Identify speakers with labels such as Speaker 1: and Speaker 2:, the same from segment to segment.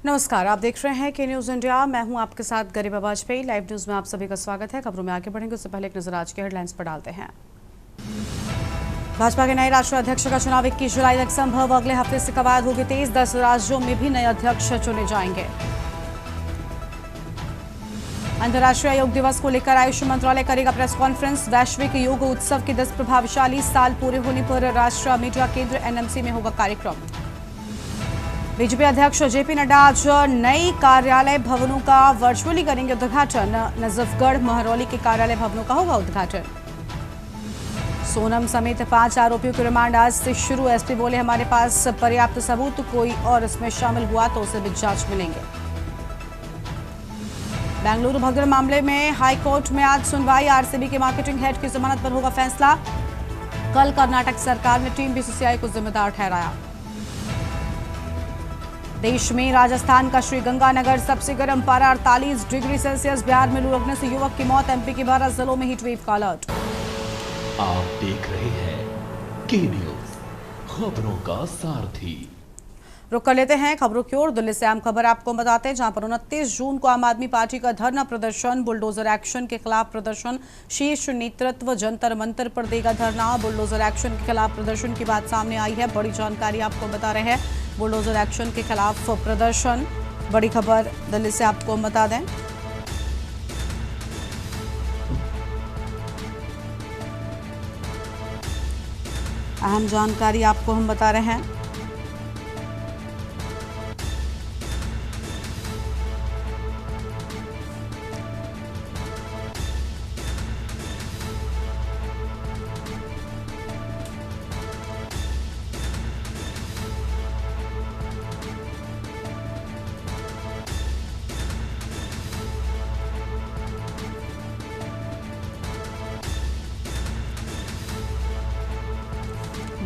Speaker 1: नमस्कार, आप देख रहे हैं के न्यूज इंडिया। मैं हूं आपके साथ गरिमा वाजपेयी। लाइव न्यूज में आप सभी का स्वागत है। खबरों में आगे बढ़ेंगे उससे पहले एक नजर आज के हेडलाइंस पर डालते हैं। भाजपा के नए राष्ट्रीय अध्यक्ष का चुनाव 21 जुलाई तक संभव। अगले हफ्ते से कवायद होगी तेज। 10 राज्यों में भी नए अध्यक्ष चुने जाएंगे। अंतर्राष्ट्रीय योग दिवस को लेकर आयुष मंत्रालय करेगा प्रेस कॉन्फ्रेंस। वैश्विक योग उत्सव के 10 प्रभावशाली साल पूरे होने पर राष्ट्रीय मीडिया केंद्र एनएमसी में होगा कार्यक्रम। बीजेपी अध्यक्ष जेपी नड्डा आज नई कार्यालय भवनों का वर्चुअली करेंगे उद्घाटन। नजफगढ़ महरौली के कार्यालय भवनों का होगा उद्घाटन। सोनम समेत 5 आरोपियों की रिमांड आज से शुरू। एसपी बोले, हमारे पास पर्याप्त सबूत, कोई और इसमें शामिल हुआ तो उसे भी जांच मिलेंगे। बेंगलुरु भगदड़ मामले में हाईकोर्ट में आज सुनवाई। आरसीबी के मार्केटिंग हेड की जमानत पर होगा फैसला। कल कर्नाटक सरकार ने टीम बीसीसीआई को जिम्मेदार ठहराया। देश में राजस्थान का श्रीगंगानगर सबसे गर्म पारा 48 डिग्री सेल्सियस। बिहार में लू लगने से युवक की मौत। एमपी के 12 जिलों में हीट वेव का अलर्ट।
Speaker 2: आप देख रहे हैं के न्यूज, खबरों का सारथी।
Speaker 1: रुक कर लेते हैं खबरों की ओर। दिल्ली से अहम खबर आपको बताते हैं, जहां पर 29 जून को आम आदमी पार्टी का धरना प्रदर्शन। बुलडोजर एक्शन के खिलाफ प्रदर्शन। शीर्ष नेतृत्व जंतर मंतर पर देगा धरना। बुलडोजर एक्शन के खिलाफ प्रदर्शन की बात सामने आई है। बड़ी जानकारी आपको बता रहे हैं। बुलडोजर एक्शन के खिलाफ प्रदर्शन, बड़ी खबर दिल्ली से आपको हम बता दें। अहम जानकारी आपको हम बता रहे हैं।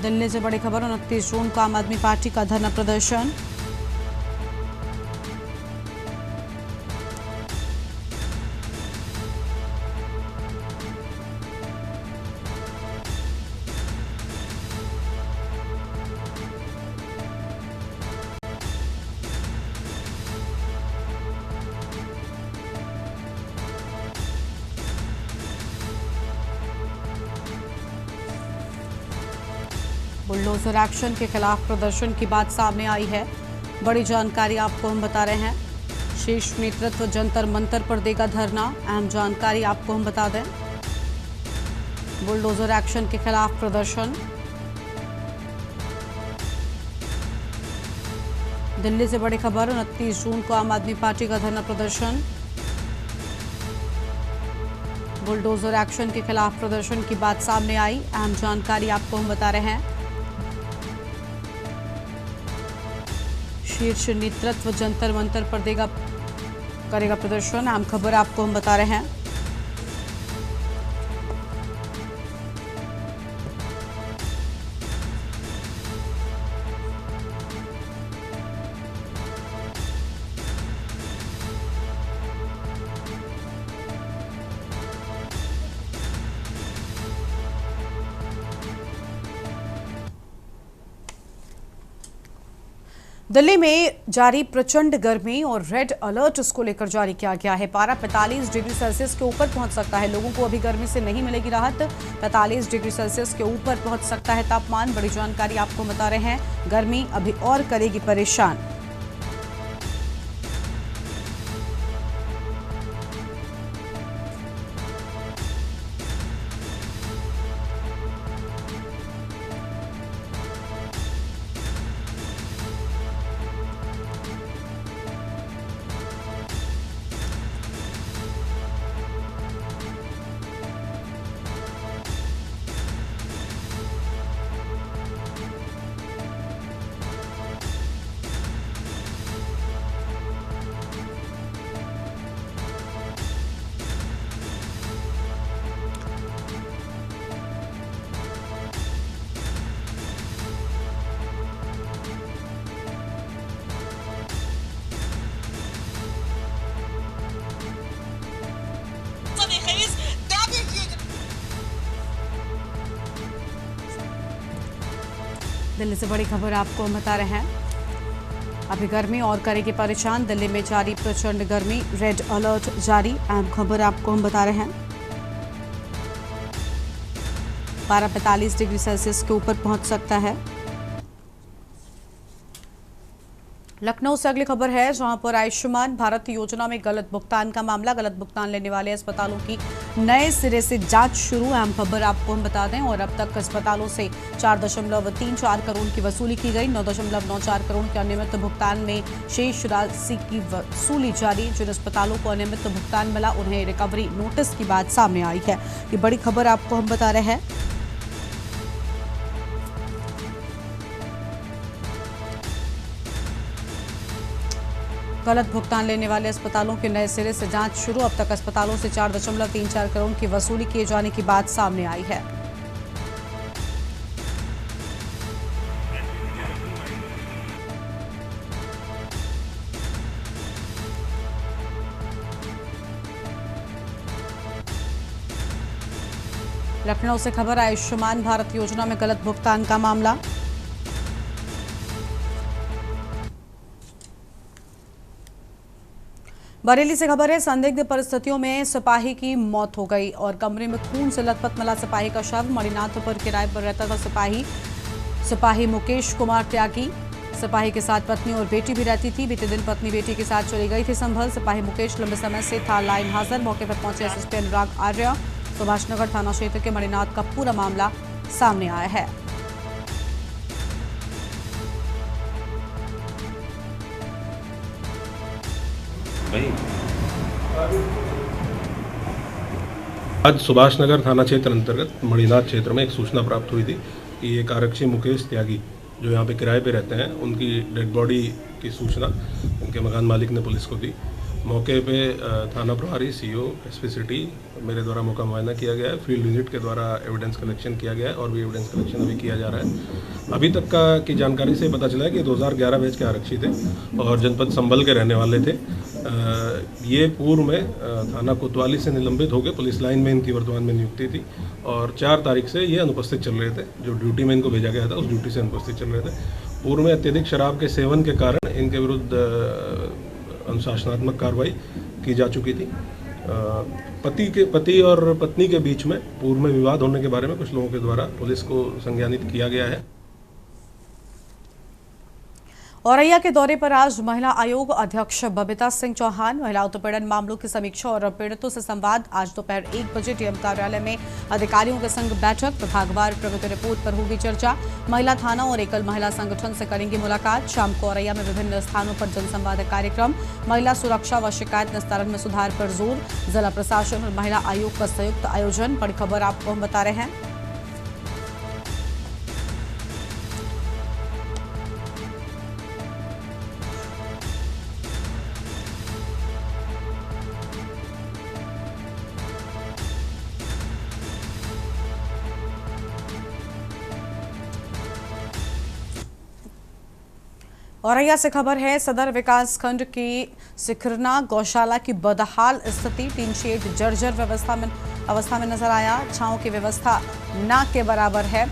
Speaker 1: दिल्ली से बड़ी खबर, 29 जून को आम आदमी पार्टी का धरना प्रदर्शन। बुलडोजर एक्शन के खिलाफ प्रदर्शन की बात सामने आई है। बड़ी जानकारी आपको हम बता रहे हैं। शीर्ष नेतृत्व जंतर मंतर पर देगा धरना। अहम जानकारी आपको हम बता दें। बुलडोजर एक्शन के खिलाफ प्रदर्शन। दिल्ली से बड़ी खबर, 29 जून को आम आदमी पार्टी का धरना प्रदर्शन। बुलडोजर एक्शन के खिलाफ प्रदर्शन की बात सामने आई। अहम जानकारी आपको हम बता रहे हैं। शीर्ष नेतृत्व जंतर मंतर पर करेगा प्रदर्शन। आम खबर आपको हम बता रहे हैं। दिल्ली में जारी प्रचंड गर्मी और रेड अलर्ट इसको लेकर जारी किया गया है। पारा 45 डिग्री सेल्सियस के ऊपर पहुंच सकता है। लोगों को अभी गर्मी से नहीं मिलेगी राहत। 45 डिग्री सेल्सियस के ऊपर पहुंच सकता है तापमान। बड़ी जानकारी आपको बता रहे हैं। गर्मी अभी और करेगी परेशान। दिल्ली से बड़ी खबर आपको बता रहे हैं। अभी गर्मी और करेगी परेशान। दिल्ली में जारी प्रचंड गर्मी, रेड अलर्ट जारी। अहम खबर आपको हम बता रहे हैं। 12-45 डिग्री सेल्सियस के ऊपर पहुंच सकता है। लखनऊ से अगली खबर है, जहां पर आयुष्मान भारत योजना में गलत भुगतान का मामला। गलत भुगतान लेने वाले अस्पतालों की नए सिरे से जांच शुरू। अहम खबर आपको हम बता दें। और अब तक अस्पतालों से 4.34 करोड़ की वसूली की गई। 9.94 करोड़ के अनियमित भुगतान में शेष राशि की वसूली जारी। जिन अस्पतालों को अनियमित भुगतान मिला, उन्हें रिकवरी नोटिस की बात सामने आई है। ये बड़ी खबर आपको हम बता रहे हैं। गलत भुगतान लेने वाले अस्पतालों के नए सिरे से जांच शुरू। अब तक अस्पतालों से 4.34 करोड़ की वसूली किए जाने की बात सामने आई है। लखनऊ से खबर, आयुष्मान भारत योजना में गलत भुगतान का मामला। बरेली से खबर है, संदिग्ध परिस्थितियों में सिपाही की मौत हो गई और कमरे में खून से लथपथ मिला सिपाही का शव। मणिनाथ पर किराए पर रहता था सिपाही मुकेश कुमार त्यागी। सिपाही के साथ पत्नी और बेटी भी रहती थी। बीते दिन पत्नी बेटी के साथ चली गई थी संभल। सिपाही मुकेश लंबे समय से था लाइन हाजिर। मौके पर पहुंचे एसएसपी अनुराग आर्य। सुभाषनगर थाना क्षेत्र के मणिनाथ का पूरा मामला सामने आया है।
Speaker 3: आज सुभाषनगर थाना क्षेत्र अंतर्गत मणिनाथ क्षेत्र में एक सूचना प्राप्त हुई थी कि एक आरक्षी मुकेश त्यागी जो यहाँ पे किराए पे रहते हैं, उनकी डेड बॉडी की सूचना उनके मकान मालिक ने पुलिस को दी। मौके पे थाना प्रभारी सीओ एसपी सिटी मेरे द्वारा मौका मुआयना किया गया है। फील्ड यूनिट के द्वारा एविडेंस कलेक्शन किया गया है और भी एविडेंस कलेक्शन अभी किया जा रहा है। अभी तक की जानकारी से पता चला है कि 2011 बैच के आरक्षी थे और जनपद संभल के रहने वाले थे। ये पूर्व में थाना कोतवाली से निलंबित होकर पुलिस लाइन में इनकी वर्तमान में नियुक्ति थी और 4 तारीख से ये अनुपस्थित चल रहे थे। जो ड्यूटी में इनको भेजा गया था उस ड्यूटी से अनुपस्थित चल रहे थे। पूर्व में अत्यधिक शराब के सेवन के कारण इनके विरुद्ध अनुशासनात्मक कार्रवाई की जा चुकी थी। पति और पत्नी के बीच में पूर्व में विवाद होने के बारे में कुछ लोगों के द्वारा पुलिस को संज्ञानित किया गया है।
Speaker 1: औरैया के दौरे पर आज महिला आयोग अध्यक्ष बबीता सिंह चौहान। महिला उत्पीड़न मामलों की समीक्षा और पीड़ितों से संवाद। आज दोपहर 1 बजे डीएम कार्यालय में अधिकारियों के संग बैठक। विभागवार प्रगति रिपोर्ट पर होगी चर्चा। महिला थाना और एकल महिला संगठन से करेंगी मुलाकात। शाम को औरैया में विभिन्न स्थानों पर जनसंवाद कार्यक्रम। महिला सुरक्षा व शिकायत निस्तारण में सुधार पर जोर। जिला प्रशासन और महिला आयोग का संयुक्त आयोजन। बड़ी खबर आपको हम बता रहे हैं। औरैया से खबर है, सदर विकास खंड की सिखरना गौशाला की बदहाल स्थिति। टीन शेड जर्जर अवस्था में नजर आया। छांव की व्यवस्था ना के बराबर है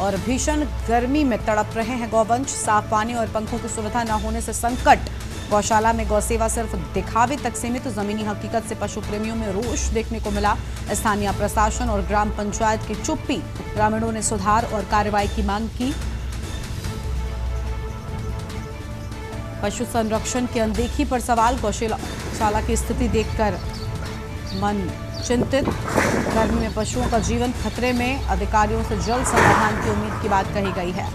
Speaker 1: और भीषण गर्मी में तड़प रहे हैं गौवंश। साफ पानी और पंखों की सुविधा न होने से संकट। गौशाला में गौसेवा सिर्फ दिखावे तक सीमित। जमीनी हकीकत से पशु प्रेमियों में रोष देखने को मिला। स्थानीय प्रशासन और ग्राम पंचायत की चुप्पी। ग्रामीणों ने सुधार और कार्रवाई की मांग की। पशु संरक्षण की अनदेखी पर सवाल। गौशाला की स्थिति देखकर मन चिंतित। गर्मी में पशुओं का जीवन खतरे में। अधिकारियों से जल्द समाधान की उम्मीद की बात कही गई है।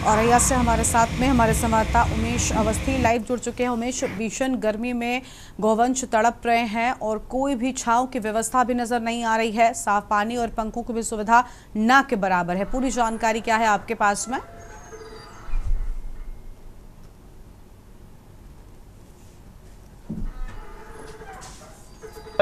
Speaker 1: औरैया से हमारे साथ में हमारे संवाददाता उमेश अवस्थी लाइव जुड़ चुके हैं। उमेश, भीषण गर्मी में गौवंश तड़प रहे हैं और कोई भी छांव की व्यवस्था भी नजर नहीं आ रही है। साफ पानी और पंखों की भी सुविधा ना के बराबर है। पूरी जानकारी क्या है आपके पास में?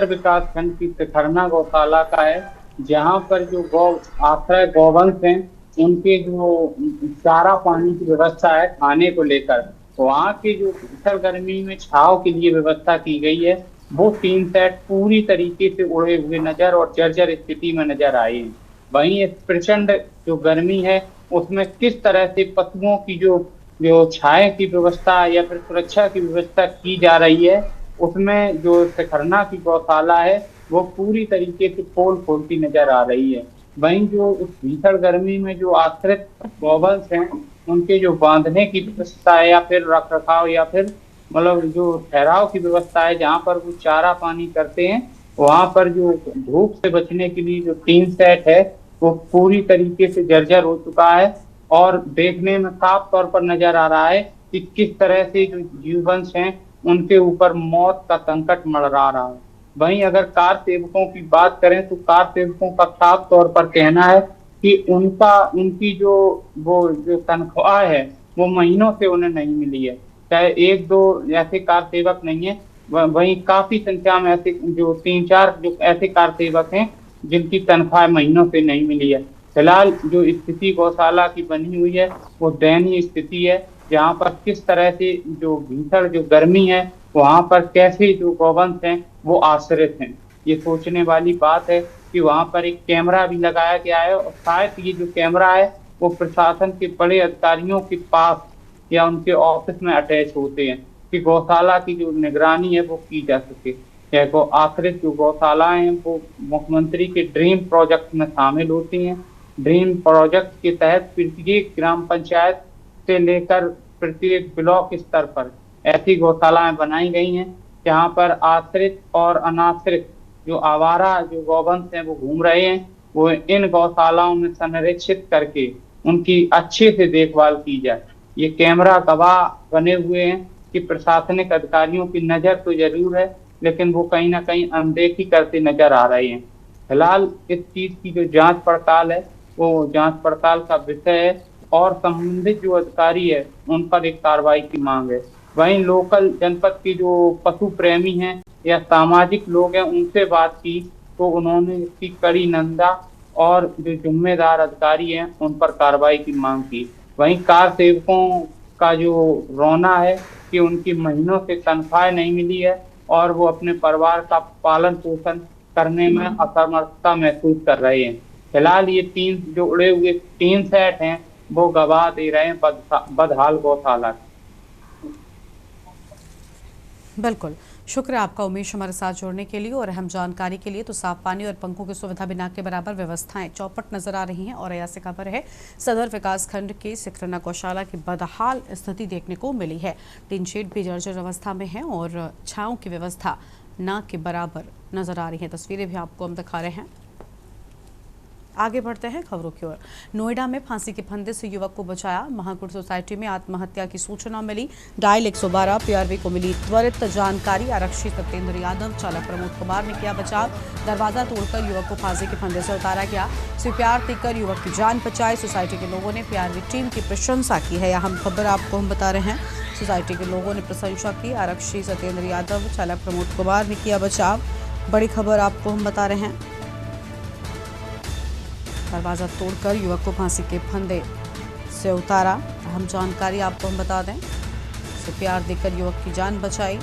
Speaker 4: विकास खंड की तिखरना गौशाला का है, जहाँ पर जो गौ आश्रय गौवंश हैं उनके जो चारा पानी की व्यवस्था है खाने को लेकर, वहाँ की जो भीषण गर्मी में छांव के लिए व्यवस्था की गई है, वो टीन सेट पूरी तरीके से उड़े हुए नजर और जर्जर स्थिति में नजर आए हैं। वहीं इस प्रचंड जो गर्मी है उसमें किस तरह से पशुओं की जो जो छाया की व्यवस्था या फिर सुरक्षा की व्यवस्था की जा रही है, उसमें जो तिखरना की गौशाला है वो पूरी तरीके से पोल खोलती नजर आ रही है। वहीं जो इस भीषण गर्मी में जो आश्रित गौवंश हैं उनके जो बांधने की व्यवस्था है या फिर रख रखाव या फिर मतलब जो ठहराव की व्यवस्था है जहाँ पर वो चारा पानी करते हैं, वहां पर जो धूप से बचने के लिए जो टीन सेट है वो पूरी तरीके से जर्जर हो चुका है और देखने में साफ तौर पर नजर आ रहा है कि किस तरह से जो जीववंश हैं उनके ऊपर मौत का संकट मंडरा रहा है। वहीं अगर कार सेवकों की बात करें तो कार सेवकों का साफ तौर पर कहना है कि उनकी जो तनख्वाह है वो महीनों से उन्हें नहीं मिली है। चाहे एक दो ऐसे कार सेवक नहीं है, वहीं काफी संख्या में ऐसे जो 3-4 जो ऐसे कार सेवक हैं जिनकी तनख्वाह महीनों से नहीं मिली है। फिलहाल जो स्थिति गौशाला की बनी हुई है वो दयनीय स्थिति है, जहाँ पर किस तरह से जो भीषण जो गर्मी है वहां पर कैसे जो गौवंश हैं वो आश्रित हैं। ये सोचने वाली बात है कि वहां पर एक कैमरा भी लगाया गया है और शायद ये जो कैमरा है वो प्रशासन के बड़े अधिकारियों के पास या उनके ऑफिस में अटैच होते हैं कि गौशाला की जो निगरानी है वो की जा सके। यह आश्रित जो गौशालाएं हैं वो मुख्यमंत्री के ड्रीम प्रोजेक्ट में शामिल होती हैं। ड्रीम प्रोजेक्ट के तहत प्रत्येक ग्राम पंचायत से लेकर प्रत्येक ब्लॉक स्तर पर ऐसी गौशालाएं बनाई गई हैं जहां पर आश्रित और अनाश्रित जो आवारा जो गौवंश हैं वो घूम रहे हैं, वो इन गौशालाओं में संरक्षित करके उनकी अच्छे से देखभाल की जाए। ये कैमरा गवाह बने हुए हैं कि प्रशासनिक अधिकारियों की नजर तो जरूर है लेकिन वो कहीं ना कहीं अनदेखी करते नजर आ रहे हैं। फिलहाल इस चीज की जो जांच पड़ताल है वो जांच पड़ताल का विषय है और संबंधित जो अधिकारी है उन पर एक कार्रवाई की मांग है। वहीं लोकल जनपद के जो पशु प्रेमी हैं या सामाजिक लोग हैं उनसे बात की तो उन्होंने इसकी कड़ी निंदा और जो जिम्मेदार अधिकारी हैं उन पर कार्रवाई की मांग की। वहीं कार सेवकों का जो रोना है कि उनकी महीनों से तनख्वाह नहीं मिली है और वो अपने परिवार का पालन पोषण करने में असमर्थता महसूस कर रहे हैं। फिलहाल ये 3 जो उड़े हुए टीन सेट हैं वो गवाह दे रहे हैं बदहाल गौशाला।
Speaker 1: बिल्कुल, शुक्रिया आपका उमेश हमारे साथ जुड़ने के लिए और अहम जानकारी के लिए। तो साफ पानी और पंखों की सुविधा बिना के बराबर व्यवस्थाएं चौपट नजर आ रही हैं और ऐसी खबर है सदर विकास खंड के तिखरना गौशाला की बदहाल स्थिति देखने को मिली है। टीन शेड भी जर्जर अवस्था में है और छांव की व्यवस्था न के बराबर नजर आ रही है। तस्वीरें भी आपको हम दिखा रहे हैं। आगे बढ़ते हैं खबरों की ओर। नोएडा में फांसी के फंदे से युवक को बचाया। महाकुट सोसाइटी में आत्महत्या की सूचना मिली। डायल 112 पीआरवी को मिली त्वरित जानकारी। आरक्षी सत्येंद्र यादव चालक प्रमोद कुमार ने किया बचाव। दरवाजा तोड़कर युवक को फांसी के फंदे से उतारा गया। सीपीआर देकर युवक की जान बचाई। सोसाइटी के लोगों ने पीआरवी टीम की प्रशंसा की है। अहम खबर आपको हम बता रहे हैं। सोसाइटी के लोगों ने प्रशंसा की। आरक्षी सत्येंद्र यादव चालक प्रमोद कुमार ने किया बचाव। बड़ी खबर आपको हम बता रहे हैं। दरवाजा तोड़कर युवक को फांसी के फंदे से उतारा। अहम जानकारी आपको हम बता दें। सीपीआर देकर युवक की जान बचाई।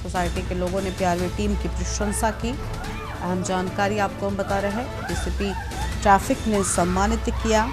Speaker 1: सोसाइटी के लोगों ने पीआरवी टीम की प्रशंसा की। अहम जानकारी आपको हम बता रहे हैं। डीसीपी ट्रैफिक ने सम्मानित किया।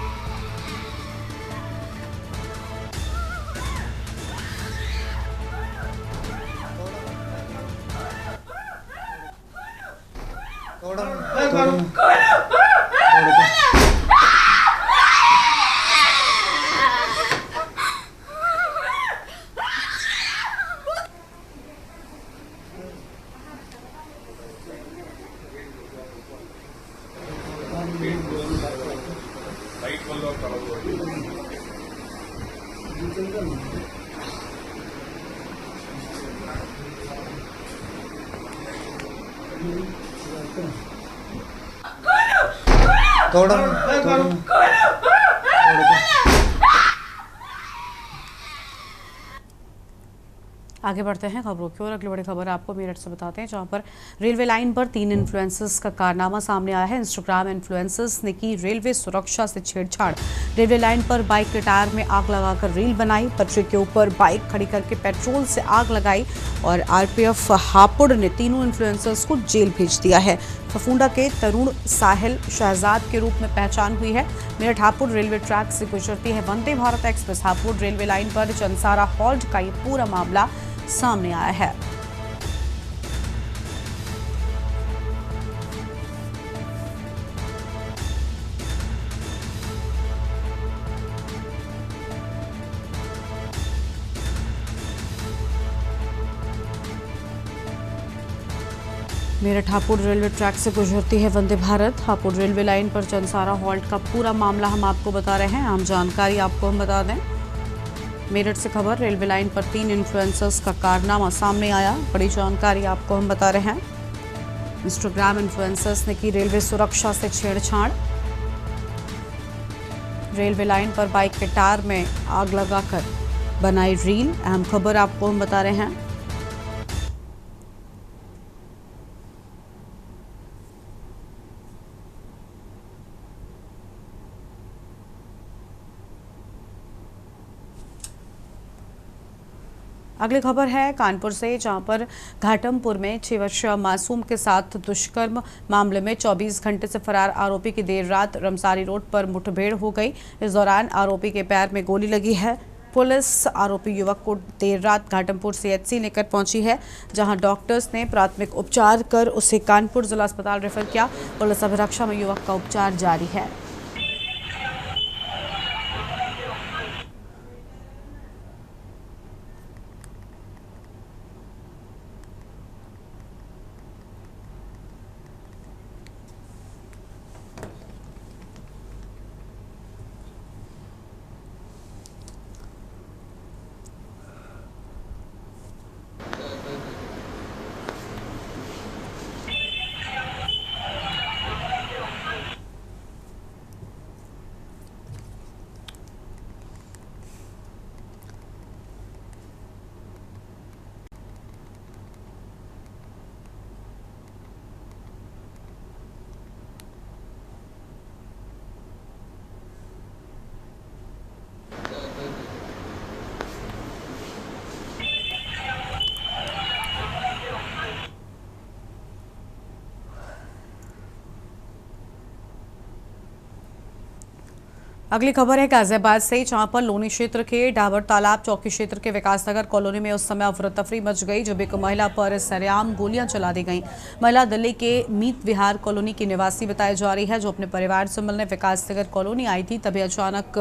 Speaker 1: आगे बढ़ते हैं खबरों की ओर। अगली बड़ी खबर आपको मेरठ से बताते हैं, जहां पर रेलवे लाइन पर 3 इन्फ्लुएंसर्स का कारनामा सामने आया है। इंस्टाग्राम इन्फ्लुएंसर्स ने की रेलवे सुरक्षा से छेड़छाड़। रेलवे लाइन पर बाइक के टायर में आग लगाकर रील बनाई, पटरी के ऊपर बाइक खड़ी करके पेट्रोल से आग लगाई और आरपीएफ हापुड़ ने तीनों इन्फ्लुएंसर्स को जेल भेज दिया है। फफूंडा के तरुण साहिल शहजाद के रूप में पहचान हुई है। मेरठ हापुड़ रेलवे ट्रैक से गुजरती है Vande Bharat express. Hapur railway line पर चंसारा हॉल्ट का ये पूरा मामला सामने आया है। मेरठ हापुड़ रेलवे ट्रैक से गुजरती है वंदे भारत। हापुड़ रेलवे लाइन पर चंसारा हॉल्ट का पूरा मामला हम आपको बता रहे हैं। आम जानकारी आपको हम बता दें, मेरठ से खबर, रेलवे लाइन पर 3 इन्फ्लुएंसर्स का कारनामा सामने आया। बड़ी जानकारी आपको हम बता रहे हैं। इंस्टाग्राम इन्फ्लुएंसर्स ने की रेलवे सुरक्षा से छेड़छाड़। रेलवे लाइन पर बाइक के टायर में आग लगाकर बनाई रील। अहम खबर आपको हम बता रहे हैं। अगली खबर है कानपुर से, जहां पर घाटमपुर में 6 वर्षीय मासूम के साथ दुष्कर्म मामले में 24 घंटे से फरार आरोपी की देर रात रमसारी रोड पर मुठभेड़ हो गई। इस दौरान आरोपी के पैर में गोली लगी है। पुलिस आरोपी युवक को देर रात घाटमपुर सीएचसी लेकर पहुंची है, जहां डॉक्टर्स ने प्राथमिक उपचार कर उसे कानपुर जिला अस्पताल रेफर किया। पुलिस अभिरक्षा में युवक का उपचार जारी है। अगली खबर है गाजियाबाद से, जहां पर लोनी क्षेत्र के डाबर तालाब चौकी क्षेत्र के विकासनगर कॉलोनी में उस समय अफरा तफरी मच गई जब एक महिला पर सरेआम गोलियां चला दी गईं। महिला दिल्ली के मीत विहार कॉलोनी की निवासी बताई जा रही है, जो अपने परिवार से मिलने विकासनगर कॉलोनी आई थी। तभी अचानक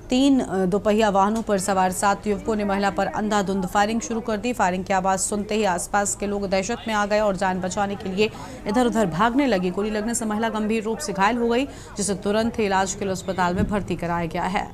Speaker 1: 3 दोपहिया वाहनों पर सवार 7 युवकों ने महिला पर अंधाधुंध फायरिंग शुरू कर दी। फायरिंग की आवाज सुनते ही आसपास के लोग दहशत में आ गए और जान बचाने के लिए इधर उधर भागने लगी। गोली लगने से महिला गंभीर रूप से घायल हो गई, जिसे तुरंत इलाज के लिए अस्पताल में भर्ती कराया गया है।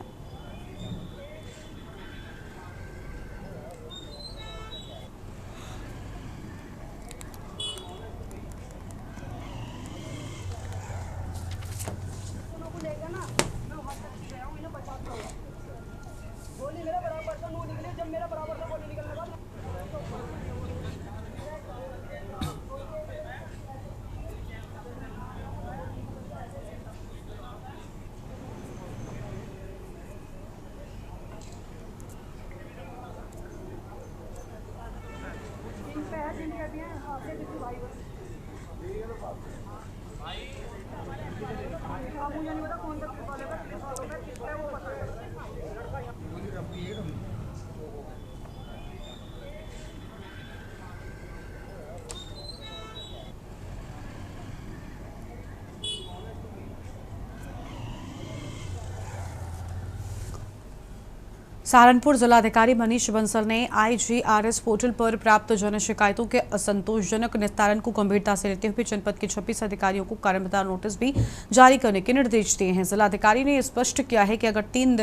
Speaker 1: सहारनपुर जिलाधिकारी मनीष बंसल ने IGRS पोर्टल पर प्राप्त जन शिकायतों के असंतोषजनक निस्तारण को गंभीरता से लेते हुए जनपद के 26 अधिकारियों को कारण बताओ नोटिस भी जारी करने के निर्देश दिए हैं। जिलाधिकारी ने स्पष्ट किया है कि अगर 3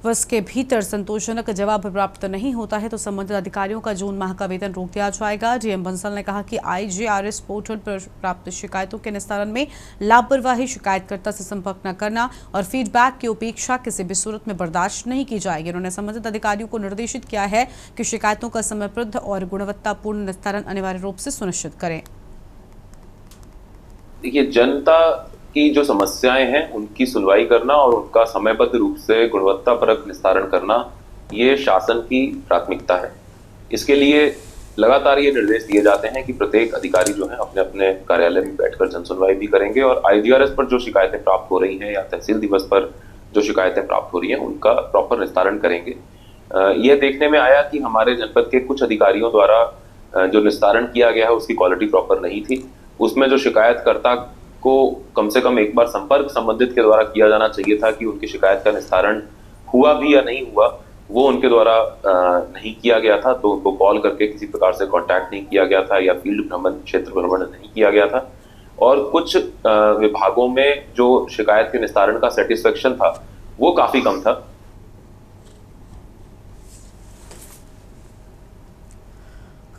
Speaker 1: बस के भीतर संतोषजनक जवाब प्राप्त नहीं होता है तो संबंधित अधिकारियों का जून माह का वेतन रोक दिया जाएगा। डीएम बंसल ने कहा कि IGRS पोर्टल पर प्राप्त शिकायतों के निस्तारण में लापरवाही, शिकायतकर्ता से संपर्क न करना और फीडबैक की उपेक्षा किसी भी सूरत में बर्दाश्त नहीं की जाएगी। उन्होंने संबंधित अधिकारियों को निर्देशित किया है कि शिकायतों का समयबद्ध और गुणवत्तापूर्ण निस्तारण अनिवार्य रूप से सुनिश्चित करें।
Speaker 5: देखिए, जनता की जो समस्याएं हैं उनकी सुनवाई करना और उनका समयबद्ध रूप से गुणवत्तापरक निस्तारण करना, ये शासन की प्राथमिकता है। इसके लिए लगातार ये निर्देश दिए जाते हैं कि प्रत्येक अधिकारी जो है अपने अपने कार्यालय में बैठकर जन सुनवाई भी करेंगे और IGRS पर जो शिकायतें प्राप्त हो रही हैं या तहसील दिवस पर जो शिकायतें प्राप्त हो रही हैं उनका प्रॉपर निस्तारण करेंगे। यह देखने में आया कि हमारे जनपद के कुछ अधिकारियों द्वारा जो निस्तारण किया गया है उसकी क्वालिटी प्रॉपर नहीं थी। उसमें जो शिकायतकर्ता को कम से कम एक बार संपर्क संबंधित के द्वारा किया जाना चाहिए था कि उनकी शिकायत का निस्तारण हुआ भी या नहीं हुआ, वो उनके द्वारा नहीं किया गया था। तो उनको कॉल करके किसी प्रकार से कांटेक्ट नहीं किया गया था या फील्ड भ्रमण, क्षेत्र भ्रमण नहीं किया गया था। और कुछ विभागों में जो शिकायत के निस्तारण का सेटिस्फेक्शन था वो काफी कम था।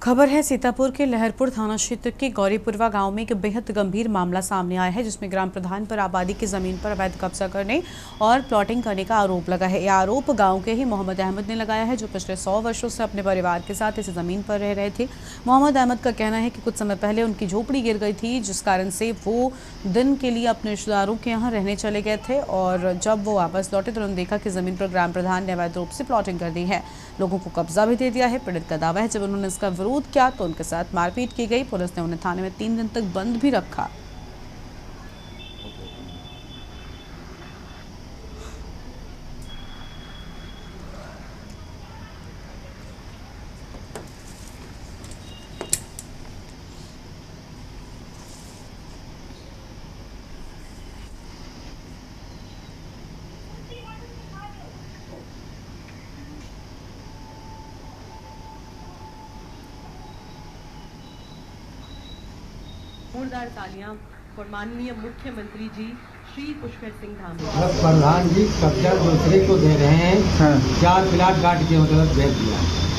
Speaker 1: खबर है सीतापुर के लहरपुर थाना क्षेत्र के गौरीपुरवा गांव में एक बेहद गंभीर मामला सामने आया है, जिसमें ग्राम प्रधान पर आबादी की जमीन पर अवैध कब्जा करने और प्लॉटिंग करने का आरोप लगा है। यह आरोप गांव के ही मोहम्मद अहमद ने लगाया है, जो पिछले 100 वर्षों से अपने परिवार के साथ इस जमीन पर रह रहे थे। मोहम्मद अहमद का कहना है कि कुछ समय पहले उनकी झोपड़ी गिर गई थी, जिस कारण से वो दिन के लिए अपने रिश्तेदारों के यहाँ रहने चले गए थे और जब वो वापस लौटे तो उन्होंने देखा कि जमीन पर ग्राम प्रधान ने अवैध रूप से प्लॉटिंग कर दी है। लोगों को कब्जा भी दे दिया है। पीड़ित का दावा है जब उन्होंने इसका विरोध किया तो उनके साथ मारपीट की गई। पुलिस ने उन्हें थाने में 3 दिन तक बंद भी रखा।
Speaker 6: जोरदार तालियां और माननीय मुख्यमंत्री जी श्री पुष्कर सिंह धामी।
Speaker 7: प्रधान जी कब्जा दूसरे को दे रहे हैं। हाँ। 4 प्लाट काट के मतलब भेज दिया।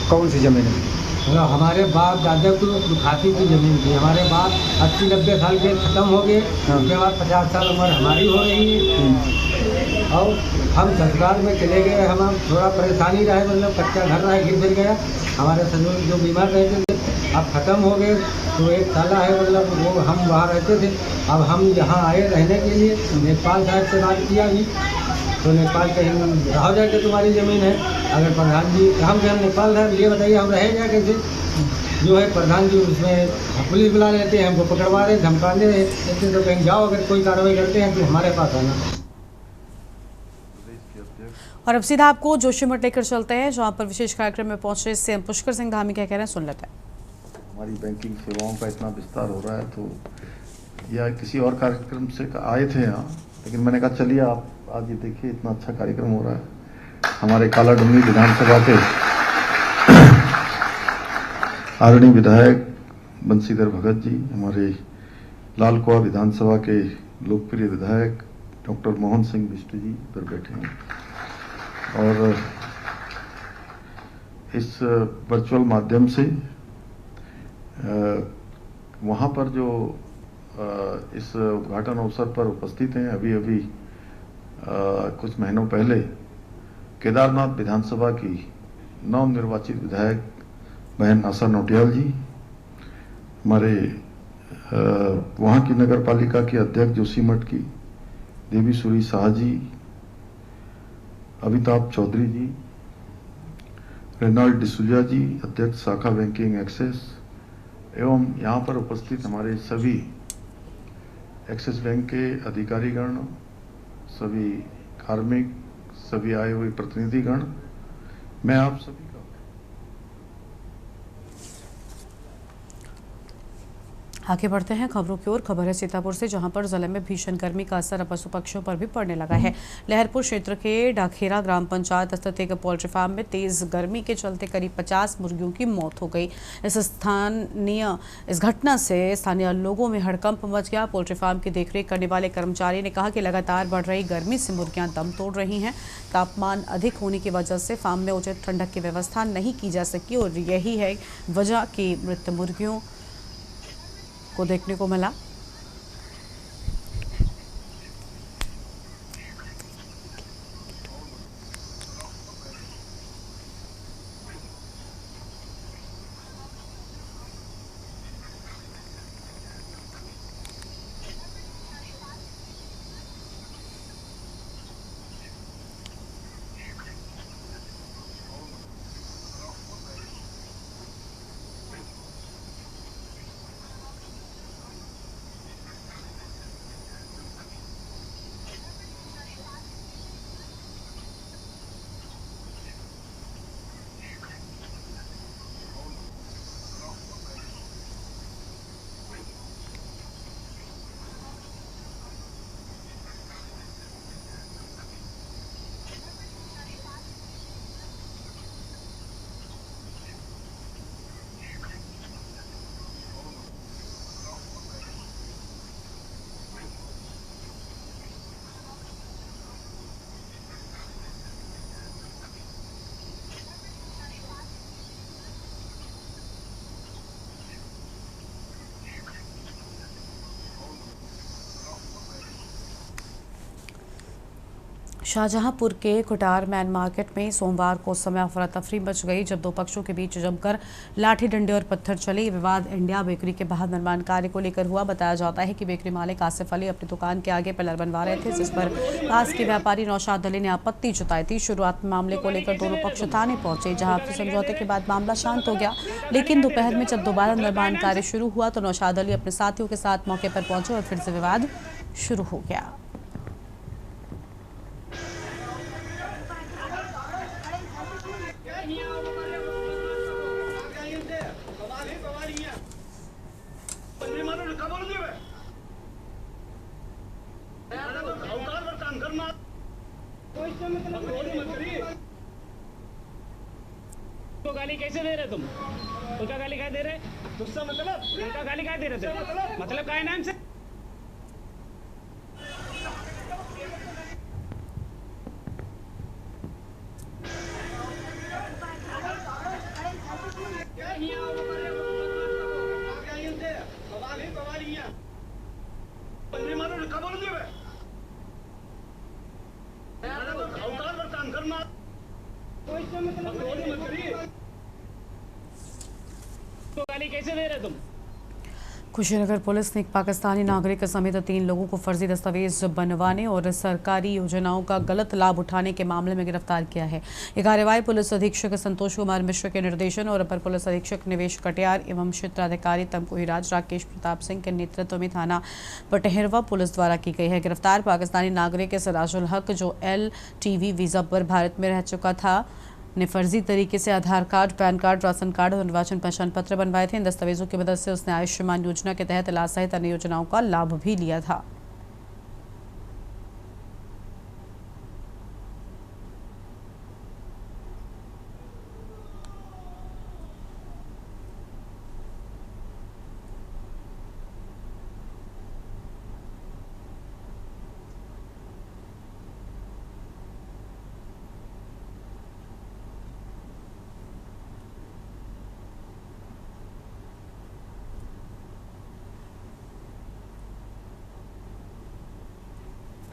Speaker 7: कौन सी जमीन है? मतलब हमारे बाप दादा को खाती की जमीन थी। हमारे बाप 80-90 साल के खत्म हो गए। हाँ। उसके बाद 50 साल उम्र हमारी हो रही है और हम ससुराल में चले गए। हम थोड़ा परेशानी रहे, मतलब कच्चा घर रहा, गिर गया। हमारे ससुर जो बीमार रहते थे अब ख़त्म हो गए, तो एक साला है, मतलब वो हम वहाँ रहते थे। अब हम यहाँ आए रहने के लिए। नेपाल साहब से बात किया भी तो नेपाल कहीं रह जाए तुम्हारी ज़मीन है। अगर प्रधान जी हम कहें नेपाल साहब ये बताइए हम रहेंगे कैसे? जो है प्रधान जी उसमें पुलिस बुला लेते हैं, हमको पकड़वा रहे, धमकाने रहते। तो कहीं जाओ, अगर कोई कार्रवाई करते हैं तो हमारे पास आना।
Speaker 1: और अब सीधा आपको जोशीमठ लेकर चलते हैं, जहाँ पर विशेष कार्यक्रम में पहुंचे सीएम पुष्कर सिंह धामी क्या कह रहे हैं, सुन लेते हैं।
Speaker 8: हमारी बैंकिंग सेवाओं का इतना विस्तार हो रहा है तो या किसी और कार्यक्रम से आए थे यहाँ, लेकिन मैंने कहा चलिए आप आज ये देखिए इतना अच्छा कार्यक्रम हो रहा है। हमारे कालाडूंगी विधानसभा के आदरणीय विधायक बंशीधर भगत जी, हमारे लालकुआ विधानसभा के लोकप्रिय विधायक डॉक्टर मोहन सिंह बिष्ट जी इधर बैठे हैं और इस वर्चुअल माध्यम से वहाँ पर जो इस उद्घाटन अवसर पर उपस्थित हैं। अभी कुछ महीनों पहले केदारनाथ विधानसभा की नवनिर्वाचित विधायक बहन आशा नौटियाल जी, हमारे वहाँ की नगर पालिका के अध्यक्ष जोशीमठ की देवी सूरी शाह जी, अमिताभ चौधरी जी, रेनाल्ड डिसूजा जी, अध्यक्ष शाखा बैंकिंग एक्सेस, एवं यहाँ पर उपस्थित हमारे सभी एक्सिस बैंक के अधिकारीगण, सभी कार्मिक, सभी आए हुए प्रतिनिधिगण, मैं आप सभी का
Speaker 1: आगे बढ़ते हैं खबरों की ओर। खबर है सीतापुर से, जहां पर जिले में भीषण गर्मी का असर अब पशु पक्षियों पर भी पड़ने लगा है। लहरपुर क्षेत्र के डाखेरा ग्राम पंचायत स्थित एक पोल्ट्री फार्म में तेज गर्मी के चलते करीब 50 मुर्गियों की मौत हो गई। इस घटना से स्थानीय लोगों में हड़कंप मच गया। पोल्ट्री फार्म की देखरेख करने वाले कर्मचारी ने कहा कि लगातार बढ़ रही गर्मी से मुर्गियां दम तोड़ रही हैं। तापमान अधिक होने की वजह से फार्म में उचित ठंडक की व्यवस्था नहीं की जा सकी और यही है वजह कि मृत मुर्गियों को देखने को मिला। शाहजहांपुर के कुटार मैन मार्केट में सोमवार को समय अफरा तफरी मच गई जब दो पक्षों के बीच जमकर लाठी डंडे और पत्थर चले। ये विवाद इंडिया बेकरी के बाहर निर्माण कार्य को लेकर हुआ। बताया जाता है कि बेकरी मालिक आसिफ अली अपनी दुकान के आगे पिलर बनवा रहे थे, जिस पर पास के व्यापारी नौशाद अली ने आपत्ति जताई थी। शुरुआत में मामले को लेकर दोनों पक्ष थाने पहुंचे, जहां आपसी समझौते के बाद मामला शांत हो गया। लेकिन दोपहर में जब दोबारा निर्माण कार्य शुरू हुआ तो नौशाद अली अपने साथियों के साथ मौके पर पहुंचे और फिर से विवाद शुरू हो गया।
Speaker 9: तो गाली कैसे दे रहे तुम? उनका गाली क्या दे रहे? गुस्सा मतलब उनका गाली क्या दे रहे थे? मतलब क्या नाम से? तो गाली कैसे दे रहे तुम?
Speaker 1: कुशीनगर पुलिस ने एक पाकिस्तानी नागरिक समेत 3 लोगों को फर्जी दस्तावेज बनवाने और सरकारी योजनाओं का गलत लाभ उठाने के मामले में गिरफ्तार किया है। ये कार्रवाई पुलिस अधीक्षक संतोष कुमार मिश्र के निर्देशन और अपर पुलिस अधीक्षक निवेश कटियार एवं क्षेत्राधिकारी तमकुहीराज राकेश प्रताप सिंह के नेतृत्व में थाना पटहेरवा पुलिस द्वारा की गई है। गिरफ्तार पाकिस्तानी नागरिक सिराजुल हक, जो LTV वीजा पर भारत में रह चुका था, ने फर्जी तरीके से Aadhaar card, PAN card, ration card और निर्वाचन पहचान पत्र बनवाए थे। इन दस्तावेजों की मदद से उसने आयुष्मान योजना के तहत इलाज सहित अन्य योजनाओं का लाभ भी लिया था।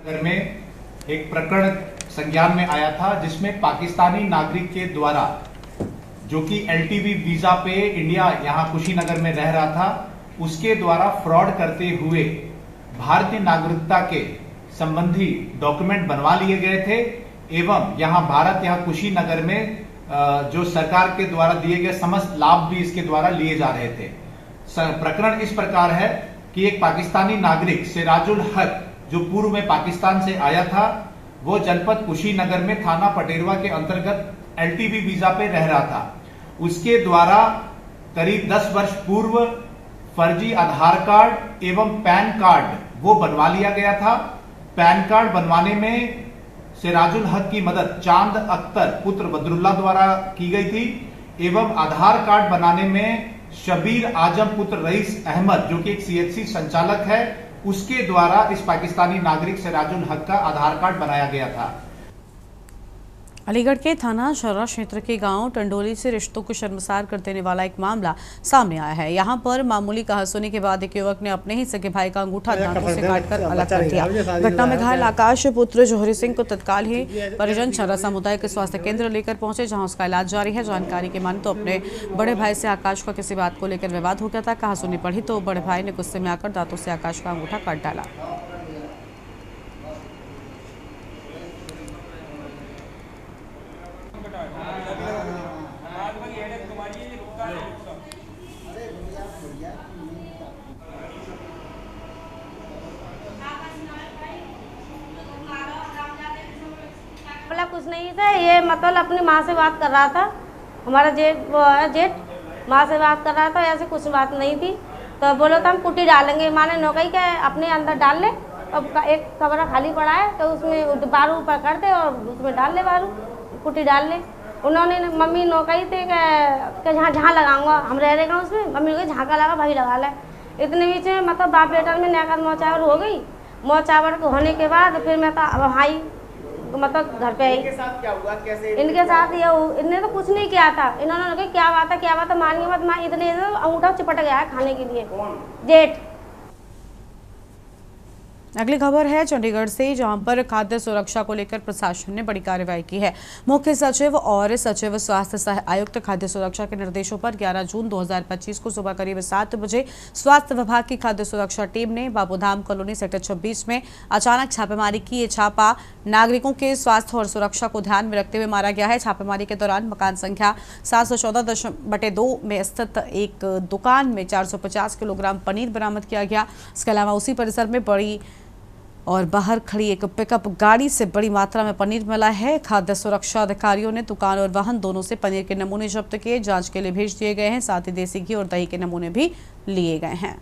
Speaker 10: नगर में एक प्रकरण संज्ञान में आया था, जिसमें पाकिस्तानी नागरिक के द्वारा, जो कि LTV वीजा पे इंडिया यहाँ कुशीनगर में रह रहा था, उसके द्वारा फ्रॉड करते हुए भारतीय नागरिकता के संबंधी डॉक्यूमेंट बनवा लिए गए थे एवं यहाँ कुशीनगर में जो सरकार के द्वारा दिए गए समस्त लाभ भी इसके द्वारा लिए जा रहे थे। प्रकरण इस प्रकार है कि एक पाकिस्तानी नागरिक सिराजुल हक, जो पूर्व में पाकिस्तान से आया था, वो जनपद कुशीनगर में थाना पटेरवा के अंतर्गत LTV वीजा पे रह रहा था। उसके द्वारा करीब 10 वर्ष पूर्व फर्जी आधार कार्ड एवं पैन कार्ड वो बनवा लिया गया था। पैन कार्ड बनवाने में सिराजुल हक की मदद चांद अख्तर पुत्र बदरुल्ला द्वारा की गई थी एवं आधार कार्ड बनाने में शबीर आजम पुत्र रईस अहमद जो कि एक सीएचसी संचालक है उसके द्वारा इस पाकिस्तानी नागरिक सिराजुल हक का आधार कार्ड बनाया गया था।
Speaker 1: अलीगढ़ के थाना शर्रा क्षेत्र के गांव टंडोली से रिश्तों को शर्मसार कर देने वाला एक मामला सामने आया है। यहां पर मामूली कहासुनी के बाद एक युवक ने अपने ही सगे भाई का अंगूठा दांतों से काटकर अलग कर दिया। घटना में घायल आकाश पुत्र जौहरी सिंह को तत्काल ही परिजन शर्रा समुदाय के स्वास्थ्य केंद्र लेकर पहुंचे, जहां उसका इलाज जारी है। जानकारी के माने तो अपने बड़े भाई से आकाश का किसी बात को लेकर विवाद हो गया था। कहासुनी बढ़ी तो बड़े भाई ने गुस्से में आकर दांतों से आकाश का अंगूठा काट डाला।
Speaker 11: कुछ नहीं था, ये मतलब अपनी माँ से बात कर रहा था। हमारा जेठ माँ से बात कर रहा था, ऐसे कुछ बात नहीं थी। तो बोलो तो हम कुट्टी डालेंगे, माँ ने नौकरी के अपने अंदर डाल ले। अब एक कमरा खाली पड़ा है तो उसमें बारू ऊपर कर दे और उसमें डाल ले बारू, कुट्टी डाल ले। उन्होंने मम्मी नौकरी थे कि जहाँ लगाऊंगा हम रह रहेगा उसमें। मम्मी ने कहा झाँका लगा भाई लगा ले। इतने बीच में मतलब बाप बेटा में नया मौचावर हो गई। मौचावर होने के बाद फिर मैं तो भाई मतलब घर पे आई। इनके साथ क्या हुआ, कैसे? इनके साथ ये इन्हें तो कुछ नहीं किया था। इन्होंने कहा क्या बात है मानिए मत, माँ इतने अंगूठा चिपट गया है खाने के लिए। जेठ।
Speaker 1: अगली खबर है चंडीगढ़ से, जहां पर खाद्य सुरक्षा को लेकर प्रशासन ने बड़ी कार्रवाई की है। मुख्य सचिव और सचिव स्वास्थ्य सह आयुक्त खाद्य सुरक्षा के निर्देशों पर 11 जून 2025 को सुबह करीब 7 बजे स्वास्थ्य विभाग की खाद्य सुरक्षा टीम ने बाबूधाम कॉलोनी सेक्टर 26 में अचानक छापेमारी की। ये छापा नागरिकों के स्वास्थ्य और सुरक्षा को ध्यान में रखते हुए मारा गया है। छापेमारी के दौरान मकान संख्या 714/2 में स्थित एक दुकान में 450 किलोग्राम पनीर बरामद किया गया। इसके अलावा उसी परिसर में बड़ी और बाहर खड़ी एक पिकअप गाड़ी से बड़ी मात्रा में पनीर मिला है। खाद्य सुरक्षा अधिकारियों ने दुकान और वाहन दोनों से पनीर के नमूने जब्त किए, जांच के लिए भेज दिए गए हैं। साथ ही देसी घी और दही के नमूने भी लिए गए हैं।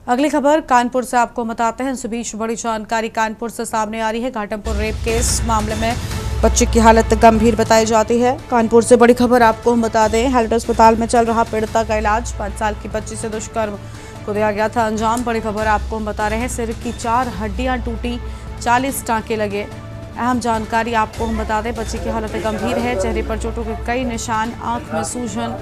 Speaker 1: अगली खबर कानपुर से आपको बताते हैं। इस बीच बड़ी जानकारी कानपुर से सामने आ रही है। घाटमपुर रेप केस मामले में बच्चे की हालत गंभीर बताई जाती है। कानपुर से बड़ी खबर आपको हम बता दें, हेल्थ अस्पताल में चल रहा पीड़िता का इलाज। 5 साल की बच्ची से दुष्कर्म को दिया गया था अंजाम। बड़ी खबर आपको हम बता रहे हैं, सिर की 4 हड्डियां टूटी, 40 टांके लगे। अहम जानकारी आपको हम बता दें, बच्ची की हालत गंभीर है। चेहरे पर चोटों के कई निशान, आंख में सूजन।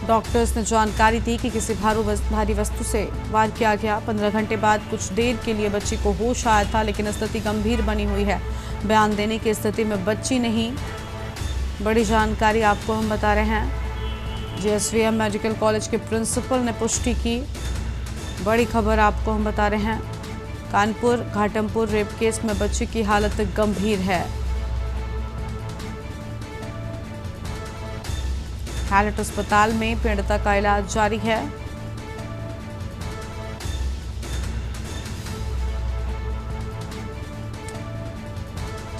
Speaker 1: डॉक्टर्स ने जानकारी दी कि किसी भारी वस्तु से वार किया गया। 15 घंटे बाद कुछ देर के लिए बच्ची को होश आया था, लेकिन स्थिति गंभीर बनी हुई है। बयान देने की स्थिति में बच्ची नहीं। बड़ी जानकारी आपको हम बता रहे हैं, जेएसवीएम मेडिकल कॉलेज के प्रिंसिपल ने पुष्टि की। बड़ी खबर आपको हम बता रहे हैं, कानपुर घाटमपुर रेप केस में बच्ची की हालत गंभीर है। हैलट अस्पताल में पीड़िता का इलाज जारी है।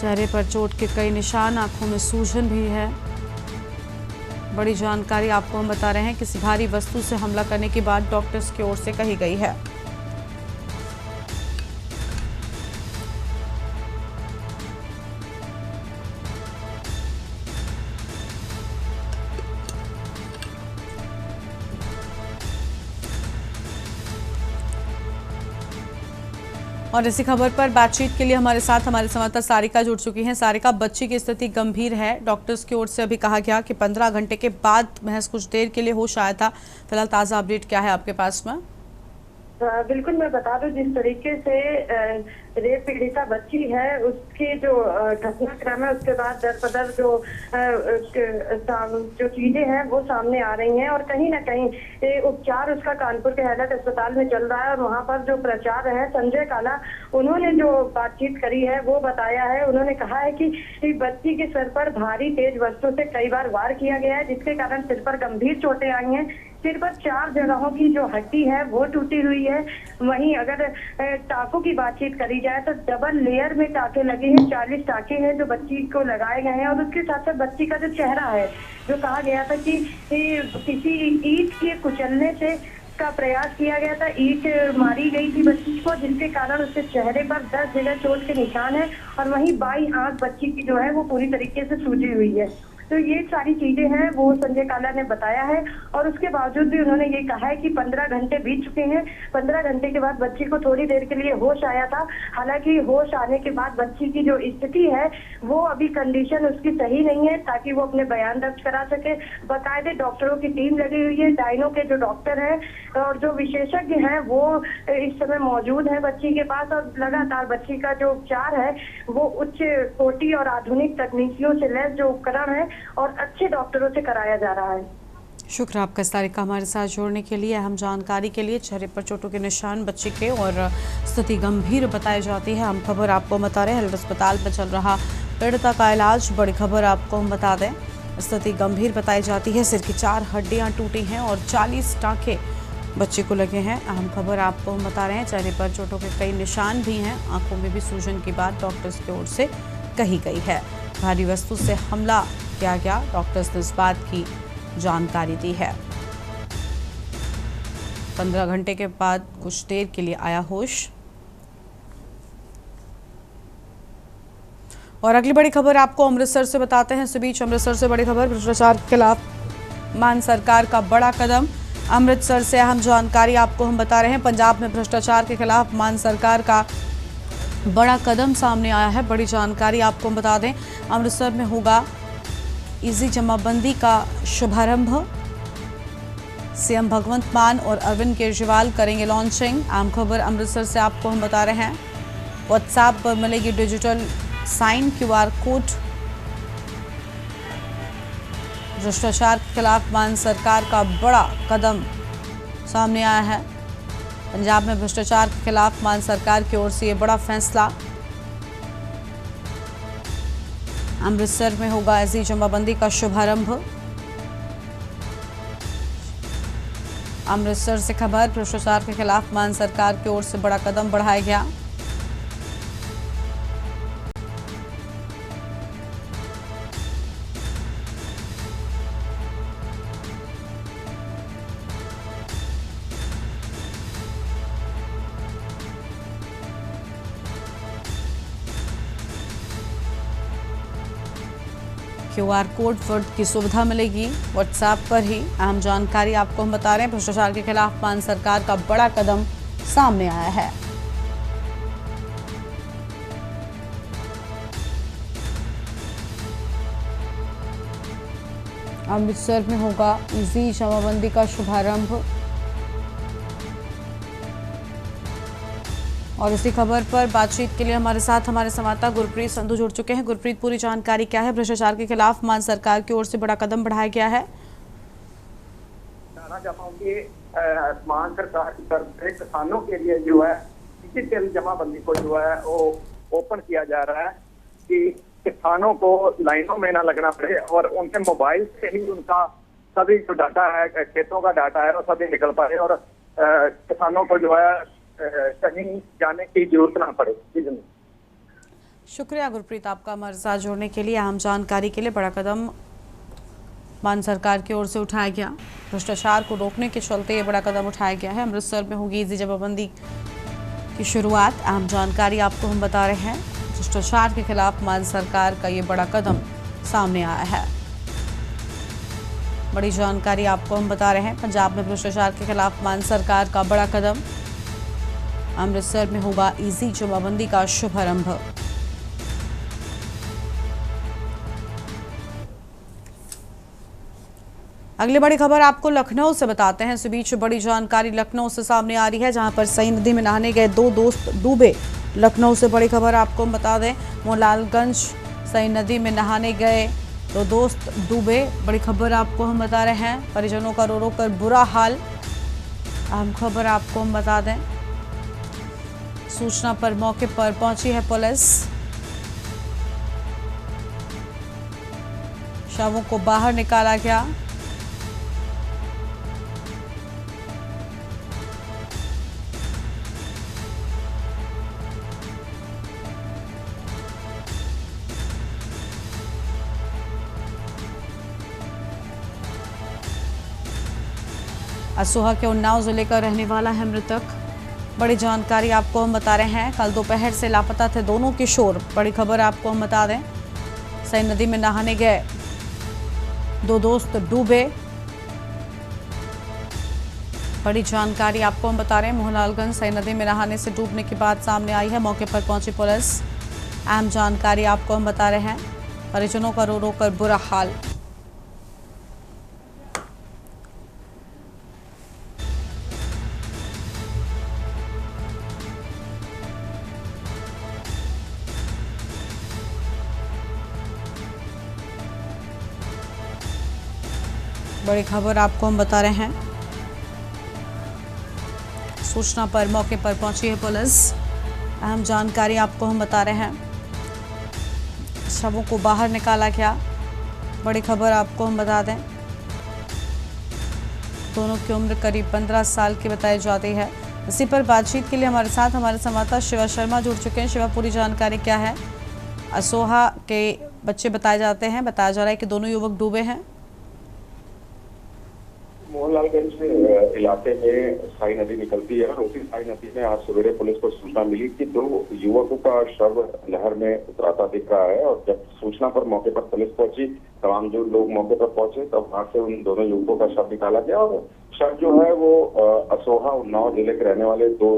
Speaker 1: चेहरे पर चोट के कई निशान, आंखों में सूजन भी है। बड़ी जानकारी आपको हम बता रहे हैं, किसी भारी वस्तु से हमला करने की बात डॉक्टर्स की ओर से कही गई है। और इसी खबर पर बातचीत के लिए हमारे साथ हमारे संवाददाता सारिका जुड़ चुकी हैं। सारिका, बच्ची की स्थिति गंभीर है। डॉक्टर्स की ओर से अभी कहा गया कि 15 घंटे के बाद महज कुछ देर के लिए होश आया था। फिलहाल ताज़ा अपडेट क्या है आपके पास में?
Speaker 12: बिल्कुल, मैं बता दूं, जिस तरीके से रेप पीड़िता बच्ची है उसकी जो घटनाक्रम है उसके बाद दर बदर जो चीजें हैं वो सामने आ रही हैं और कहीं ना कहीं उपचार उसका कानपुर के हैलट अस्पताल में चल रहा है। और वहां पर जो प्राचार्य है संजय काला, उन्होंने जो बातचीत करी है वो बताया है। उन्होंने कहा है कि बच्ची के सर पर भारी तेज वस्तु से कई बार वार किया गया है, जिसके कारण सिर पर गंभीर चोटें आई हैं। सिर पर 4 जगहों की जो हड्डी है वो टूटी हुई है। वहीं अगर टाकों की बातचीत करी जाए तो डबल लेयर में टाके लगे हैं, 40 टाके हैं जो बच्ची को लगाए गए हैं। और उसके साथ साथ बच्ची का जो चेहरा है, जो कहा गया था कि किसी ईंट के कुचलने से का प्रयास किया गया था, ईंट मारी गई थी बच्ची को, जिसके कारण उसके चेहरे पर 10 जगह चोट के निशान है। और वहीं बाईं आंख बच्ची की जो है वो पूरी तरीके से सूजी हुई है। तो ये सारी चीजें हैं वो संजय काला ने बताया है। और उसके बावजूद भी उन्होंने ये कहा है कि 15 घंटे बीत चुके हैं। 15 घंटे के बाद बच्ची को थोड़ी देर के लिए होश आया था। हालांकि होश आने के बाद बच्ची की जो स्थिति है वो अभी कंडीशन उसकी सही नहीं है, ताकि वो अपने बयान दर्ज करा सके। बाकायदे डॉक्टरों की टीम लगी हुई है, डायनो के जो डॉक्टर हैं और जो विशेषज्ञ हैं वो इस समय मौजूद है बच्ची के पास। और लगातार बच्ची का जो उपचार है वो उच्च कोटि और आधुनिक तकनीकियों से लैस जो उपकरण है और अच्छे डॉक्टरों से कराया जा रहा है।
Speaker 1: शुक्र आपका सारिका हमारे साथ जोड़ने के लिए, अहम जानकारी के लिए। चेहरे पर चोटों के निशान बच्चे के और स्थिति गंभीर बताई जाती है। हम खबर आपको बता रहे हैं, हेल्थ अस्पताल में चल रहा पीड़िता का इलाज। बड़ी खबर आपको हम बता दें, स्थिति गंभीर बताई जाती है। सिर की 4 हड्डियां टूटी हैं और 40 टाँके बच्चे को लगे हैं। अहम खबर आपको हम बता रहे हैं, चेहरे पर चोटों के कई निशान भी हैं। आंखों में भी सूजन की बात डॉक्टर्स की ओर से कही गई है। भारी वस्तु से हमला किया गया, डॉक्टर्स ने इस बात की जानकारी दी है। 15 घंटे के बाद कुछ देर के लिए आया होश। और अगली बड़ी खबर आपको अमृतसर से बताते हैं। इस बीच अमृतसर से बड़ी खबर, भ्रष्टाचार के खिलाफ मान सरकार का बड़ा कदम। अमृतसर से अहम जानकारी आपको हम बता रहे हैं। पंजाब में भ्रष्टाचार के खिलाफ मान सरकार का बड़ा कदम सामने आया है। बड़ी जानकारी आपको हम बता दें, अमृतसर में होगा इजी जमाबंदी का शुभारंभ। सीएम भगवंत मान और अरविंद केजरीवाल करेंगे लॉन्चिंग। आम खबर अमृतसर से आपको हम बता रहे हैं। व्हाट्सएप पर मिलेगी डिजिटल साइन QR कोड। भ्रष्टाचार के खिलाफ मान सरकार का बड़ा कदम सामने आया है। पंजाब में भ्रष्टाचार के खिलाफ मान सरकार की ओर से ये बड़ा फैसला। अमृतसर में होगा ऐसी जमाबंदी का शुभारंभ। अमृतसर से खबर, भ्रष्टाचार के खिलाफ मान सरकार की ओर से बड़ा कदम बढ़ाया गया। QR कोड फर्द की सुविधा मिलेगी व्हाट्सएप पर ही। अहम जानकारी आपको हम बता रहे हैं, भ्रष्टाचार के खिलाफ मान सरकार का बड़ा कदम सामने आया है। अमृतसर में होगा इजी जमाबंदी का शुभारंभ। और इसी खबर पर बातचीत के लिए हमारे साथ हमारे संवाददाता गुरप्रीत संधू जुड़ चुके हैं। गुरप्रीत, पूरी जानकारी क्या है? भ्रष्टाचार के खिलाफ मान सरकार की ओर से बड़ा कदम बढ़ाया गया है।
Speaker 13: मान सरकार की तरफ से किसानों के लिए जो है डिजिटल जमाबंदी को जो है वो ओपन किया जा रहा है कि किसानों को लाइनों में ना लगना पड़े और उनके मोबाइल से ही उनका सभी जो डाटा है, खेतों का डाटा है, वो सभी निकल पाए और किसानों को जो है कहीं जाने की जरूरत ना पड़े।
Speaker 1: शुक्रिया गुरप्रीत आपका हमारे साथ जोड़ने के लिए। अहम जानकारी के लिए बड़ा कदम मान सरकार की ओर से उठाया गया। भ्रष्टाचार को रोकने के चलते ये बड़ा कदम उठाया गया है। अमृतसर में होगी इजी जमाबंदी की शुरुआत। अहम जानकारी आपको हम बता रहे हैं, भ्रष्टाचार के खिलाफ मान सरकार का ये बड़ा कदम सामने आया है। बड़ी जानकारी आपको हम बता रहे हैं, पंजाब में भ्रष्टाचार के खिलाफ मान सरकार का बड़ा कदम। अमृतसर में होगा ईजी जमाबंदी का शुभारंभ। अगली बड़ी खबर आपको लखनऊ से बताते हैं। इस बीच बड़ी जानकारी लखनऊ से सामने आ रही है, जहां पर सई नदी में नहाने गए 2 दोस्त डूबे। लखनऊ से बड़ी खबर आपको बता दें, मोहनलालगंज सई नदी में नहाने गए 2 दोस्त डूबे। बड़ी खबर आपको हम बता रहे हैं, परिजनों का रो रो कर बुरा हाल। अहम खबर आपको हम बता दें, सूचना पर मौके पर पहुंची है पुलिस। शवों को बाहर निकाला गया। असोहा के उन्नाव जिले का रहने वाला है मृतक। बड़ी जानकारी आपको हम बता रहे हैं, कल दोपहर से लापता थे दोनों किशोर। बड़ी खबर आपको हम बता दें, सई नदी में नहाने गए 2 दोस्त डूबे। बड़ी जानकारी आपको हम बता रहे हैं, मोहनलालगंज सई नदी में नहाने से डूबने की बात सामने आई है। मौके पर पहुंची पुलिस। अहम जानकारी आपको हम बता रहे हैं, परिजनों का रो रो कर बुरा हाल। बड़ी खबर आपको हम बता रहे हैं, सूचना पर मौके पर पहुंची है पुलिस। अहम जानकारी आपको हम बता रहे हैं, शवों को बाहर निकाला गया। बड़ी खबर आपको हम बता दें, दोनों की उम्र करीब 15 साल की बताई जाती है। इसी पर बातचीत के लिए हमारे साथ हमारे संवाददाता शिवा शर्मा जुड़ चुके हैं। शिवा, पूरी जानकारी क्या है? असोहा के बच्चे बताए जाते हैं, बताया जा रहा है कि दोनों युवक डूबे हैं।
Speaker 14: मोहनलालगंज इलाके में साई नदी निकलती है और उसी साई नदी में आज सवेरे पुलिस को सूचना मिली कि 2 युवकों का शव नहर में उतराता दिख रहा है। और जब सूचना पर मौके पर पुलिस पहुंची, तमाम जो लोग मौके पर पहुंचे, तब वहां से उन दोनों युवकों का शव निकाला गया। और शव जो है वो असोहा उन्नाव जिले के रहने वाले 2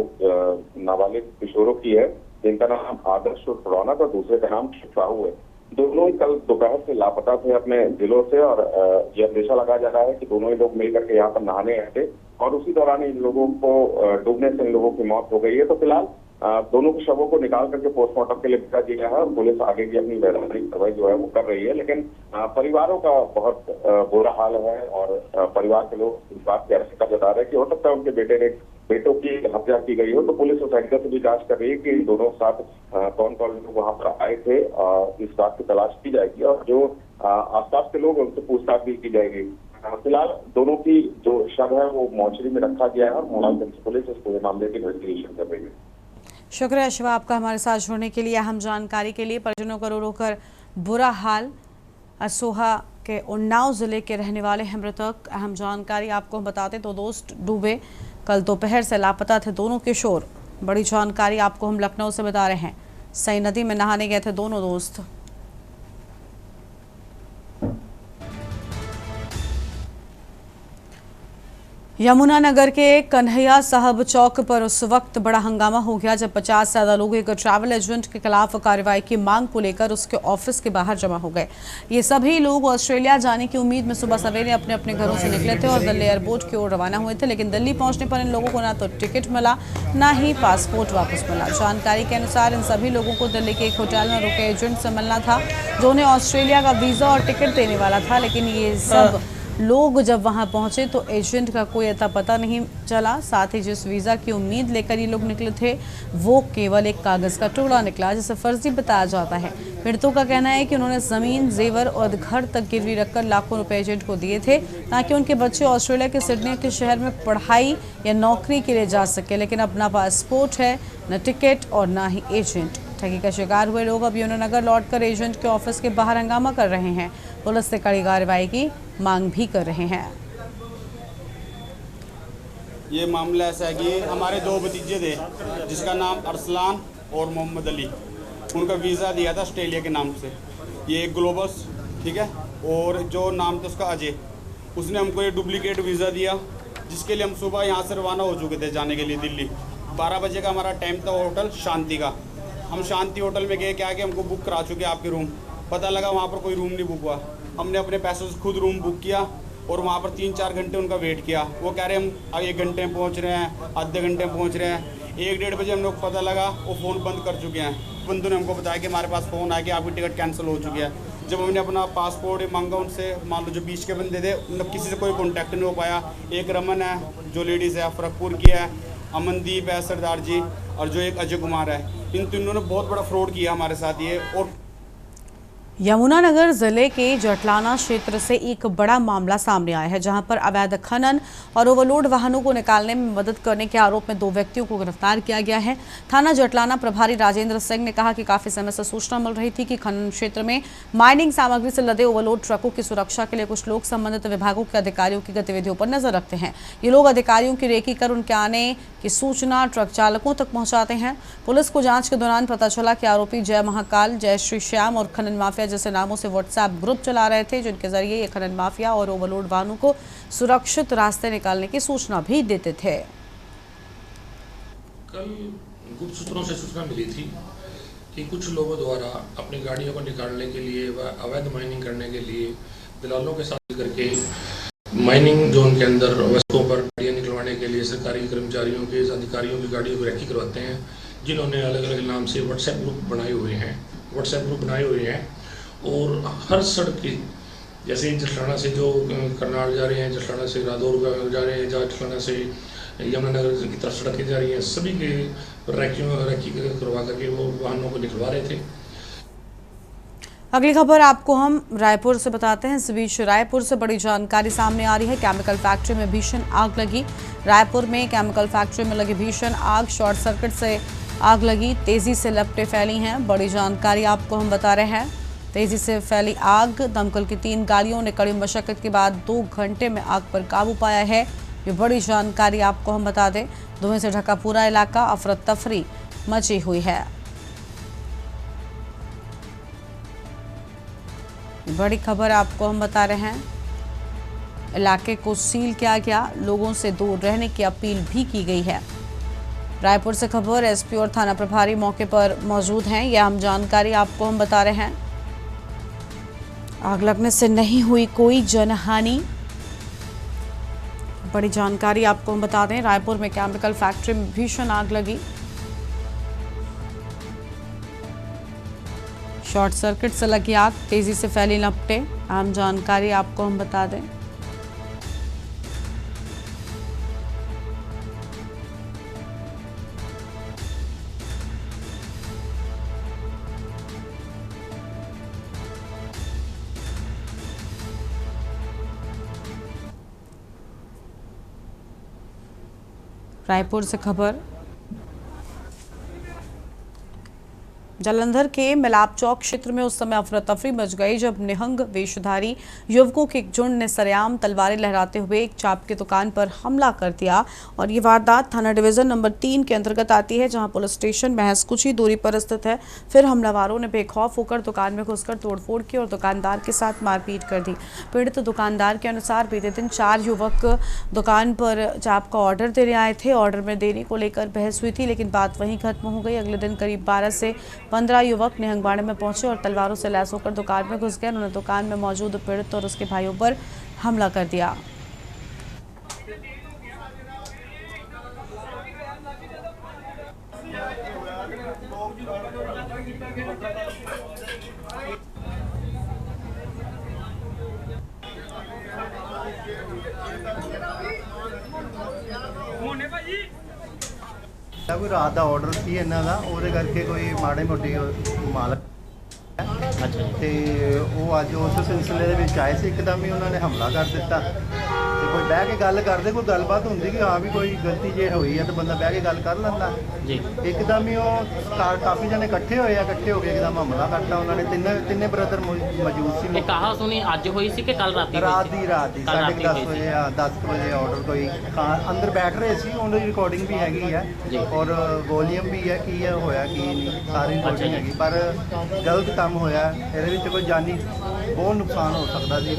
Speaker 14: नाबालिग किशोरों की है, जिनका नाम आदर्श और रौनक और दूसरे का नाम शिफाहू है। दोनों ही कल दोपहर से लापता थे अपने जिलों से और यह अंदेशा लगाया जा रहा है कि दोनों ही लोग मिलकर के यहाँ पर नहाने आए थे और उसी दौरान इन लोगों को डूबने से इन लोगों की मौत हो गई है। तो फिलहाल दोनों के शवों को निकाल करके पोस्टमार्टम के लिए भेजा गया है और पुलिस आगे की अपनी वैधानिक कार्रवाई जो है वो कर रही है। लेकिन परिवारों का बहुत बुरा हाल है और परिवार के लोग इस बात की आशंका जता रहे हैं कि हो सकता है उनके बेटों की हत्या की गई हो। तो पुलिस उस एंगल से भी जांच कर रही है कि दोनों साथ कौन कौन लोग वहां पर आए थे, इस बात की तलाश की जाएगी और जो आसपास के लोग उनसे पूछताछ भी की जाएगी। फिलहाल दोनों की जो शव है वो मोर्चरी में रखा गया है और मोहनलालगंज पुलिस इस पूरे मामले की इन्वेस्टिगेशन कर रही है।
Speaker 1: शुक्रिया शिवा आपका हमारे साथ जुड़ने के लिए, अहम जानकारी के लिए। परिजनों का रो रो कर बुरा हाल। असोहा के उन्नाव जिले के रहने वाले हैं मृतक। अहम जानकारी आपको हम बताते, 2 दोस्त डूबे, कल दोपहर से लापता थे दोनों किशोर। बड़ी जानकारी आपको हम लखनऊ से बता रहे हैं, सई नदी में नहाने गए थे दोनों दोस्त। यमुनानगर के कन्हैया साहब चौक पर उस वक्त बड़ा हंगामा हो गया जब 50 से ज्यादा लोग एक ट्रैवल एजेंट के खिलाफ कार्रवाई की मांग को लेकर उसके ऑफिस के बाहर जमा हो गए। ये सभी लोग ऑस्ट्रेलिया जाने की उम्मीद में सुबह सवेरे अपने अपने घरों से निकले थे और दिल्ली एयरपोर्ट की ओर रवाना हुए थे। लेकिन दिल्ली पहुंचने पर इन लोगों को ना तो टिकट मिला, ना ही पासपोर्ट वापस मिला। जानकारी के अनुसार इन सभी लोगों को दिल्ली के एक होटल में रुके एजेंट से मिलना था, जो उन्हें ऑस्ट्रेलिया का वीजा और टिकट देने वाला था। लेकिन ये सब लोग जब वहां पहुंचे तो एजेंट का कोई अता पता नहीं चला। साथ ही जिस वीज़ा की उम्मीद लेकर ये लोग निकले थे वो केवल एक कागज़ का टुकड़ा निकला, जिसे फर्जी बताया जाता है। पीड़ितों का कहना है कि उन्होंने ज़मीन, जेवर और घर तक गिरवी रखकर लाखों रुपए एजेंट को दिए थे ताकि उनके बच्चे ऑस्ट्रेलिया के सिडनी के शहर में पढ़ाई या नौकरी के लिए जा सके। लेकिन अब ना पासपोर्ट है, न टिकट और ना ही एजेंट। ठगी का शिकार हुए लोग अब यमुनानगर लौटकर एजेंट के ऑफिस के बाहर हंगामा कर रहे हैं। पुलिस से कड़ी कार्रवाई की मांग भी कर रहे हैं।
Speaker 15: ये मामला ऐसा है कि हमारे 2 भतीजे थे, जिसका नाम अरसलान और मोहम्मद अली। उनका वीज़ा दिया था ऑस्ट्रेलिया के नाम से, ये एक ग्लोबस, ठीक है, और जो नाम था उसका अजय। उसने हमको ये डुप्लीकेट वीज़ा दिया, जिसके लिए हम सुबह यहाँ से रवाना हो चुके थे जाने के लिए दिल्ली। 12 बजे का हमारा टाइम था होटल शांति का। हम शांति होटल में गए, क्या कि हमको बुक करा चुके आपके रूम, पता लगा वहाँ पर कोई रूम नहीं बुक हुआ। हमने अपने पैसों से खुद रूम बुक किया और वहाँ पर 3-4 घंटे उनका वेट किया। वो कह रहे हम 1 घंटे में पहुँच रहे हैं, आधे घंटे में पहुँच रहे हैं। 1-1.5 बजे हम लोग पता लगा वो फ़ोन बंद कर चुके हैं। बंधु ने हमको बताया कि हमारे पास फ़ोन आया कि आपकी टिकट कैंसिल हो चुकी है। जब हमने अपना पासपोर्ट मांगा उनसे, मान लो जो बीच के बंदे थे, मतलब किसी से कोई कॉन्टैक्ट नहीं हो पाया। एक रमन है जो लेडीज़ है, फरकपुर की है, अमनदीप है सरदार जी, और जो एक अजय कुमार है। इन तीनों ने बहुत बड़ा फ्रॉड किया हमारे साथ ये। और
Speaker 1: यमुनानगर जिले के जटलाना क्षेत्र से एक बड़ा मामला सामने आया है, जहां पर अवैध खनन और ओवरलोड वाहनों को निकालने में मदद करने के आरोप में 2 व्यक्तियों को गिरफ्तार किया गया है। थाना जटलाना प्रभारी राजेंद्र सिंह ने कहा कि काफी समय से सूचना मिल रही थी कि खनन क्षेत्र में माइनिंग सामग्री से लदे ओवरलोड ट्रकों की सुरक्षा के लिए कुछ लोग संबंधित विभागों के अधिकारियों की गतिविधियों पर नजर रखते हैं। ये लोग अधिकारियों की रेकी कर उनके आने की सूचना ट्रक चालकों तक पहुंचाते हैं। पुलिस को जांच के दौरान पता चला कि आरोपी जय महाकाल, जय श्री श्याम और खनन माफिया जैसे नामों से व्हाट्सएप ग्रुप चला रहे थे, जिनके जरिए ये खनन माफिया और ओवरलोड वाहनों को सुरक्षित रास्ते निकालने की सूचना भी देते थे।
Speaker 16: कल गुप्त सूत्रों से सूचना मिली थी कि कुछ लोगों द्वारा अपनी गाड़ियों को निकालने के लिए व अवैध माइनिंग करने के लिए दलालों के साथ करके माइनिंग जोन के अंदर वस्तुओं पर गाड़ियाँ निकलवाने के लिए सरकारी कर्मचारियों के, अधिकारियों की गाड़ियों को रेकी करवाते हैं, जिन्होंने अलग अलग नाम से व्हाट्सएप ग्रुप बनाए हुए हैं। और हर सड़क की, जैसे जटलाना से जो करनाल जा रहे हैं, जटलाना से रादौर जा रहे हैं, जटलाना से यमुनानगर की तरफ सड़कें जा रही हैं, सभी के रेकी करवा करके वो वाहनों को निकलवा रहे थे।
Speaker 1: अगली खबर आपको हम रायपुर से बताते हैं। इस बीच रायपुर से बड़ी जानकारी सामने आ रही है। केमिकल फैक्ट्री में भीषण आग लगी। रायपुर में केमिकल फैक्ट्री में लगी भीषण आग, शॉर्ट सर्किट से आग लगी, तेजी से लपटें फैली हैं। बड़ी जानकारी आपको हम बता रहे हैं। तेजी से फैली आग, दमकल की 3 गाड़ियों ने कड़ी मशक्कत के बाद 2 घंटे में आग पर काबू पाया है। ये बड़ी जानकारी आपको हम बता दें। धुएं से ढका पूरा इलाका, अफरा तफरी मची हुई है। बड़ी खबर आपको हम बता रहे हैं। इलाके को सील किया गया, लोगों से दूर रहने की अपील भी की गई है। रायपुर से खबर, एसपी और थाना प्रभारी मौके पर मौजूद हैं। यह हम जानकारी आपको हम बता रहे हैं। आग लगने से नहीं हुई कोई जनहानि। बड़ी जानकारी आपको हम बता दें। रायपुर में केमिकल फैक्ट्री में भीषण आग लगी। शॉर्ट सर्किट से लगी आग, तेजी से फैली लपटें। आम जानकारी आपको हम बता दें। रायपुर से खबर, जालंधर के मिलाप चौक क्षेत्र में उस समय अफरा तफरी मच गई जब निहंग वेशधारी युवकों के एक झुंड ने सरेआम तलवारें लहराते हुए एक चाप की दुकान पर हमला कर दिया। और ये वारदात थाना डिवीजन नंबर 3 के अंतर्गत आती है, जहां पुलिस स्टेशन महज कुछ ही दूरी पर स्थित है। फिर हमलावरों ने बेखौफ होकर दुकान में घुसकर तोड़फोड़ की और दुकानदार के साथ मारपीट कर दी। पीड़ित दुकानदार के अनुसार बीते दिन 4 युवक दुकान पर चाप का ऑर्डर देने आए थे। ऑर्डर में देने को लेकर बहस हुई थी, लेकिन बात वहीं खत्म हो गई। अगले दिन करीब 12 से 15 युवक निहंगबाड़े में पहुंचे और तलवारों से लैस होकर दुकान में घुस गए। उन्होंने दुकान में मौजूद पीड़ित और उसके भाइयों पर हमला कर दिया।
Speaker 17: कोई रात का ऑर्डर सी इन्हों का वो करके कोई माड़े मोटी मालक तो वो अज उस सिलसिले आए से एकदम ही उन्होंने हमला कर दिता। तो कोई बह के गल करते, कोई गलबात होंगी कि हाँ भी कोई गलती जे हुई है तो बंदा बह के गल कर लेंदा। एकदम ही वो काफ़ी जने इकट्ठे होए, इकट्ठे होकर एकदम हमला करता। उन्होंने तिन्ने ब्रदर मौजूद सी। कहा सुनी अज हुई सी कि कल रात ही 10:30 बजे 10 बजे ऑर्डर कोई अंदर बैठ रहे सी, उन्होंने रिकॉर्डिंग भी हैगी है और वॉल्यूम भी है कि होया कि नहीं सारी रिकॉर्डिंग हैगी, पर गलत काम होया ਇਹਦੇ ਵਿੱਚ ਕੋਈ ਜਾਨੀ ਬਹੁਤ ਨੁਕਸਾਨ ਹੋ ਸਕਦਾ ਸੀ।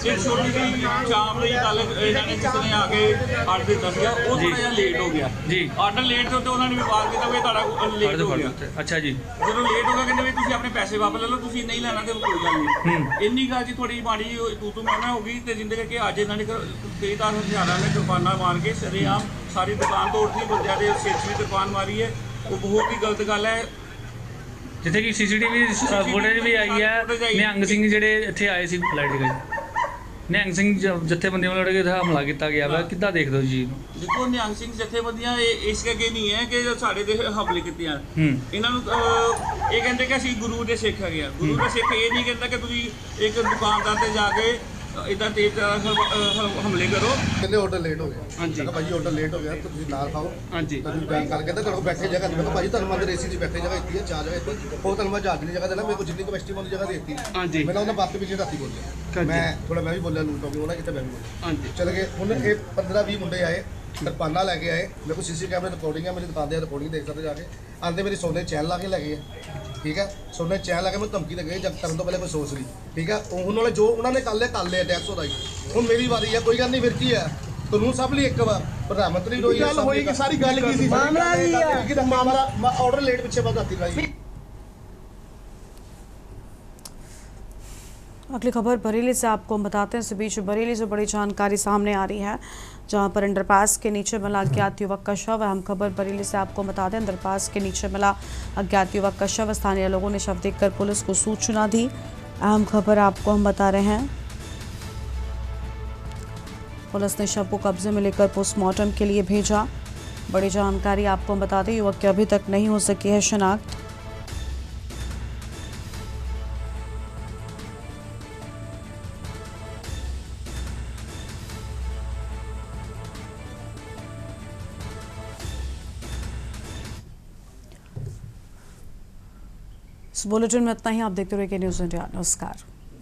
Speaker 18: एक छोटी सी शाम ਲਈ ਕੱਲ ਇਹਨਾਂ ਨੇ ਕਿਸੇ ਨੇ ਆ ਕੇ ਆਰਡਰ ਦਿੱਤਾ ਸੀਗਾ, ਉਹ ਥੋੜਾ ਜਿਹਾ ਲੇਟ ਹੋ ਗਿਆ ਜੀ। ਆਰਡਰ ਲੇਟ ਤੋਂ ਉਹਨਾਂ ਨੇ ਵਿਵਾਦ ਕੀਤਾ ਵੀ ਤੁਹਾਡਾ ਲੇਟ ਹੋ ਗਿਆ। ਅੱਛਾ ਜੀ, ਜਦੋਂ ਲੇਟ ਹੋ ਗਿਆ ਕਹਿੰਦੇ ਵੀ ਤੁਸੀਂ ਆਪਣੇ ਪੈਸੇ ਵਾਪਸ ਲੈ ਲਓ, ਤੁਸੀਂ ਨਹੀਂ ਲੈਣਾ ਤੇ ਕੋਈ ਗੱਲ ਨਹੀਂ। ਇੰਨੀ ਗੱਲ ਜੀ ਥੋੜੀ ਮਾੜੀ ਤੂੰ ਮੈਂ ਹੋ ਗਈ ਤੇ ਜਿੰਦੇ ਕਰਕੇ ਅੱਜ ਇਹਨਾਂ ਨੇ ਤੇਜ਼ਧਾਰ ਹਥਿਆਰਾਂ ਨਾਲ ਕਿਰਪਾਨਾਂ ਮਾਰ ਕੇ ਸਰੇਆਮ ਸਾਰੀ ਦੁਕਾਨ ਤੋੜਤੀ, ਬੰਦਿਆਂ ਦੇ ਸਿਰ 'ਚ ਵੀ ਕਿਰਪਾਨ ਮਾਰੀ ਹੈ। ਉਹ ਬਹੁਤ ਹੀ ਗਲਤ ਗੱਲ ਹੈ।
Speaker 19: ਜਿੱਥੇ ਕਿ ਸੀਸੀਟੀਵੀ ਫੁਟੇਜ ਵੀ ਆਈ ਹੈ, ਨਿਹੰਗ ਸਿੰਘ ਜਿਹੜੇ ਇੱਥੇ ਆਏ ਸੀ ਫਲਾਈਟ ਦੇ ਨਿਹੰਗ ਸਿੰਘ ਜਥੇਬੰਦੀਆਂ ਵੱਲੋਂ ਜਿਹੜਾ ਹਮਲਾ ਕੀਤਾ ਗਿਆ ਵਾ, ਕਿੱਦਾਂ ਦੇਖਦੇ ਹੋ ਜੀ?
Speaker 18: ਦੇਖੋ ਨਿਹੰਗ ਸਿੰਘ ਜਥੇਬੰਦੀਆਂ ਇਸ ਕਰਕੇ ਨਹੀਂ ਹੈ ਕਿ ਸਾਡੇ ਤੇ ਹਮਲੇ ਕੀਤੇ ਆ। ਇਹਨਾਂ ਨੂੰ ਇਹ ਕਹਿੰਦੇ ਕਿ ਅਸੀਂ ਗੁਰੂ ਦੇ ਸਿੱਖ ਹੈਗੇ ਆ। ਗੁਰੂ ਦੇ ਸਿੱਖ ਇਹ ਨਹੀਂ ਕਹਿੰਦਾ ਕਿ ਤੁਸੀਂ ਇੱਕ ਦੁਕਾਨਦਾਰ ਤੇ ਜਾ ਕੇ ਇਦਾਂ ਤੇਜ਼ ਹਮਲੇ ਕਰੋ।
Speaker 20: ਕਹਿੰਦੇ ਆਰਡਰ ਲੇਟ ਹੋ ਗਿਆ। ਹਾਂਜੀ ਮੈਂ ਕਿਹਾ ਭਾਈ ਆਰਡਰ ਲੇਟ ਹੋ ਗਿਆ ਤਾਂ ਤੁਸੀਂ ਨਾਲ ਖਾਓ। ਹਾਂਜੀ ਤੁਸੀਂ ਬੈਂਕ ਕਰਕੇ ਕਹਿੰਦਾ ਤੁਹਾਡੇ ਬੈਠੇ ਜਗ੍ਹਾ ਮੈਂ ਕਿਹਾ ਭਾਈ ਤੁਹਾਨੂੰ ਮੈਂ ਏਸੀ 'ਚ ਬੈਠੇ ਜਗ੍ਹਾ ਇੱਥੇ ਚਾਰ ਜਗ੍ਹਾ ਇੱਥੇ ਉਹ ਤੁਹਾਨੂੰ ਮੈਂ ਜਹਾਜ਼ ਦੀ ਜਗ੍ਹਾ ਦੇਣਾ, ਮੇਰੇ ਕੋਲ ਜਿੰਨੀ ਕਪੈਸਿਟੀ ਵਾਲੀ ਜਗ੍ਹਾ ਦੇਤੀ। ਹਾਂਜੀ ਮੈਨੂੰ ਉਹਨਾਂ ਬਾਤ ਵਿੱਚ ਰਾਤੀ ਬੋਲਿਆ, ਮੈਂ ਥੋੜਾ ਮੈਂ ਵੀ ਬੋਲਿਆ ਲੂਟ ਹੋ ਗਈ ਉਹਨਾਂ ਕਿਤੇ ਮੈਂ ਵੀ ਬੋਲਿਆ। ਹਾਂਜੀ ਚਲੇ ਗਏ ਹੁਣ ਇਹ 15-20 ਮੁੰਡੇ ਆਏ, ਕਿਰਪਾਨਾਂ ਲੈ ਕੇ ਆਏ। ਮੇਰੇ ਕੋਲ ਸੀਸੀ ਕੈਮਰੇ ਰਿਕਾਰਡਿੰਗ ਹੈ, ਮੇਰੀ ਦੁਕਾਨ ਦੇ ਰਿਕਾਰਡਿੰਗ ਦੇਖ ਸਕਦੇ ਜਾ ਕੇ। ਆਂਦੇ ਮੇਰੀ ਸੋਨੇ ਚੈਨ ਲਾ ਕੇ ਲੈ ਗਏ, ਠੀਕ ਹੈ, ਸੋਨੇ ਚੈਨ ਲਾ ਕੇ ਮੈਂ ਧਮਕੀ ਦੇ ਗਏ ਜਦ ਕਰਨ ਤੋਂ ਪਹਿਲੇ ਕੋਈ ਸੋਚ ਲਈ, ਠੀਕ ਹੈ। ਹੁਣ ਵਾਲੇ ਜੋ ਉਹਨਾਂ ਨੇ ਕਰ ਲਿਆ ਟੈਕਸ ਉਹਦਾ ਹੀ। ਹੁਣ ਮੇਰੀ ਵਾਰੀ ਹੈ, ਕੋਈ ਗੱਲ ਨਹੀਂ, ਫਿਰ ਕੀ ਹੈ, ਕਾਨੂੰਨ ਸਭ ਲਈ ਇੱਕ ਵਾ। ਪ੍ਰਧਾਨ ਮੰਤਰੀ ਹੋਈ ਗੱਲ ਹੋਈ ਕਿ ਸਾਰੀ ਗੱਲ ਕੀ ਸੀ, ਮਾਮਲਾ ਕੀ ਹੈ, ਮਾਮਲਾ ਆਰਡਰ ਲੇਟ ਪਿੱਛੇ ਬਾਅਦ ਆਤੀ ਭਾਈ।
Speaker 1: अगली खबर बरेली से आपको बताते हैं। इस बीच बरेली से बड़ी जानकारी सामने आ रही है, जहां पर अंडरपास के नीचे मिला अज्ञात युवक का शव। अहम खबर बरेली से आपको बता दें, अंडरपास के नीचे मिला अज्ञात युवक का शव। स्थानीय लोगों ने शव देखकर पुलिस को सूचना दी। अहम खबर आपको हम बता रहे हैं, पुलिस ने शव को कब्जे में लेकर पोस्टमार्टम के लिए भेजा। बड़ी जानकारी आपको बता दें, युवक की अभी तक नहीं हो सकी है शिनाख्त। इस बुलेटिन में इतना ही। आप देखते रहिए न्यूज़ इंडिया। नमस्कार।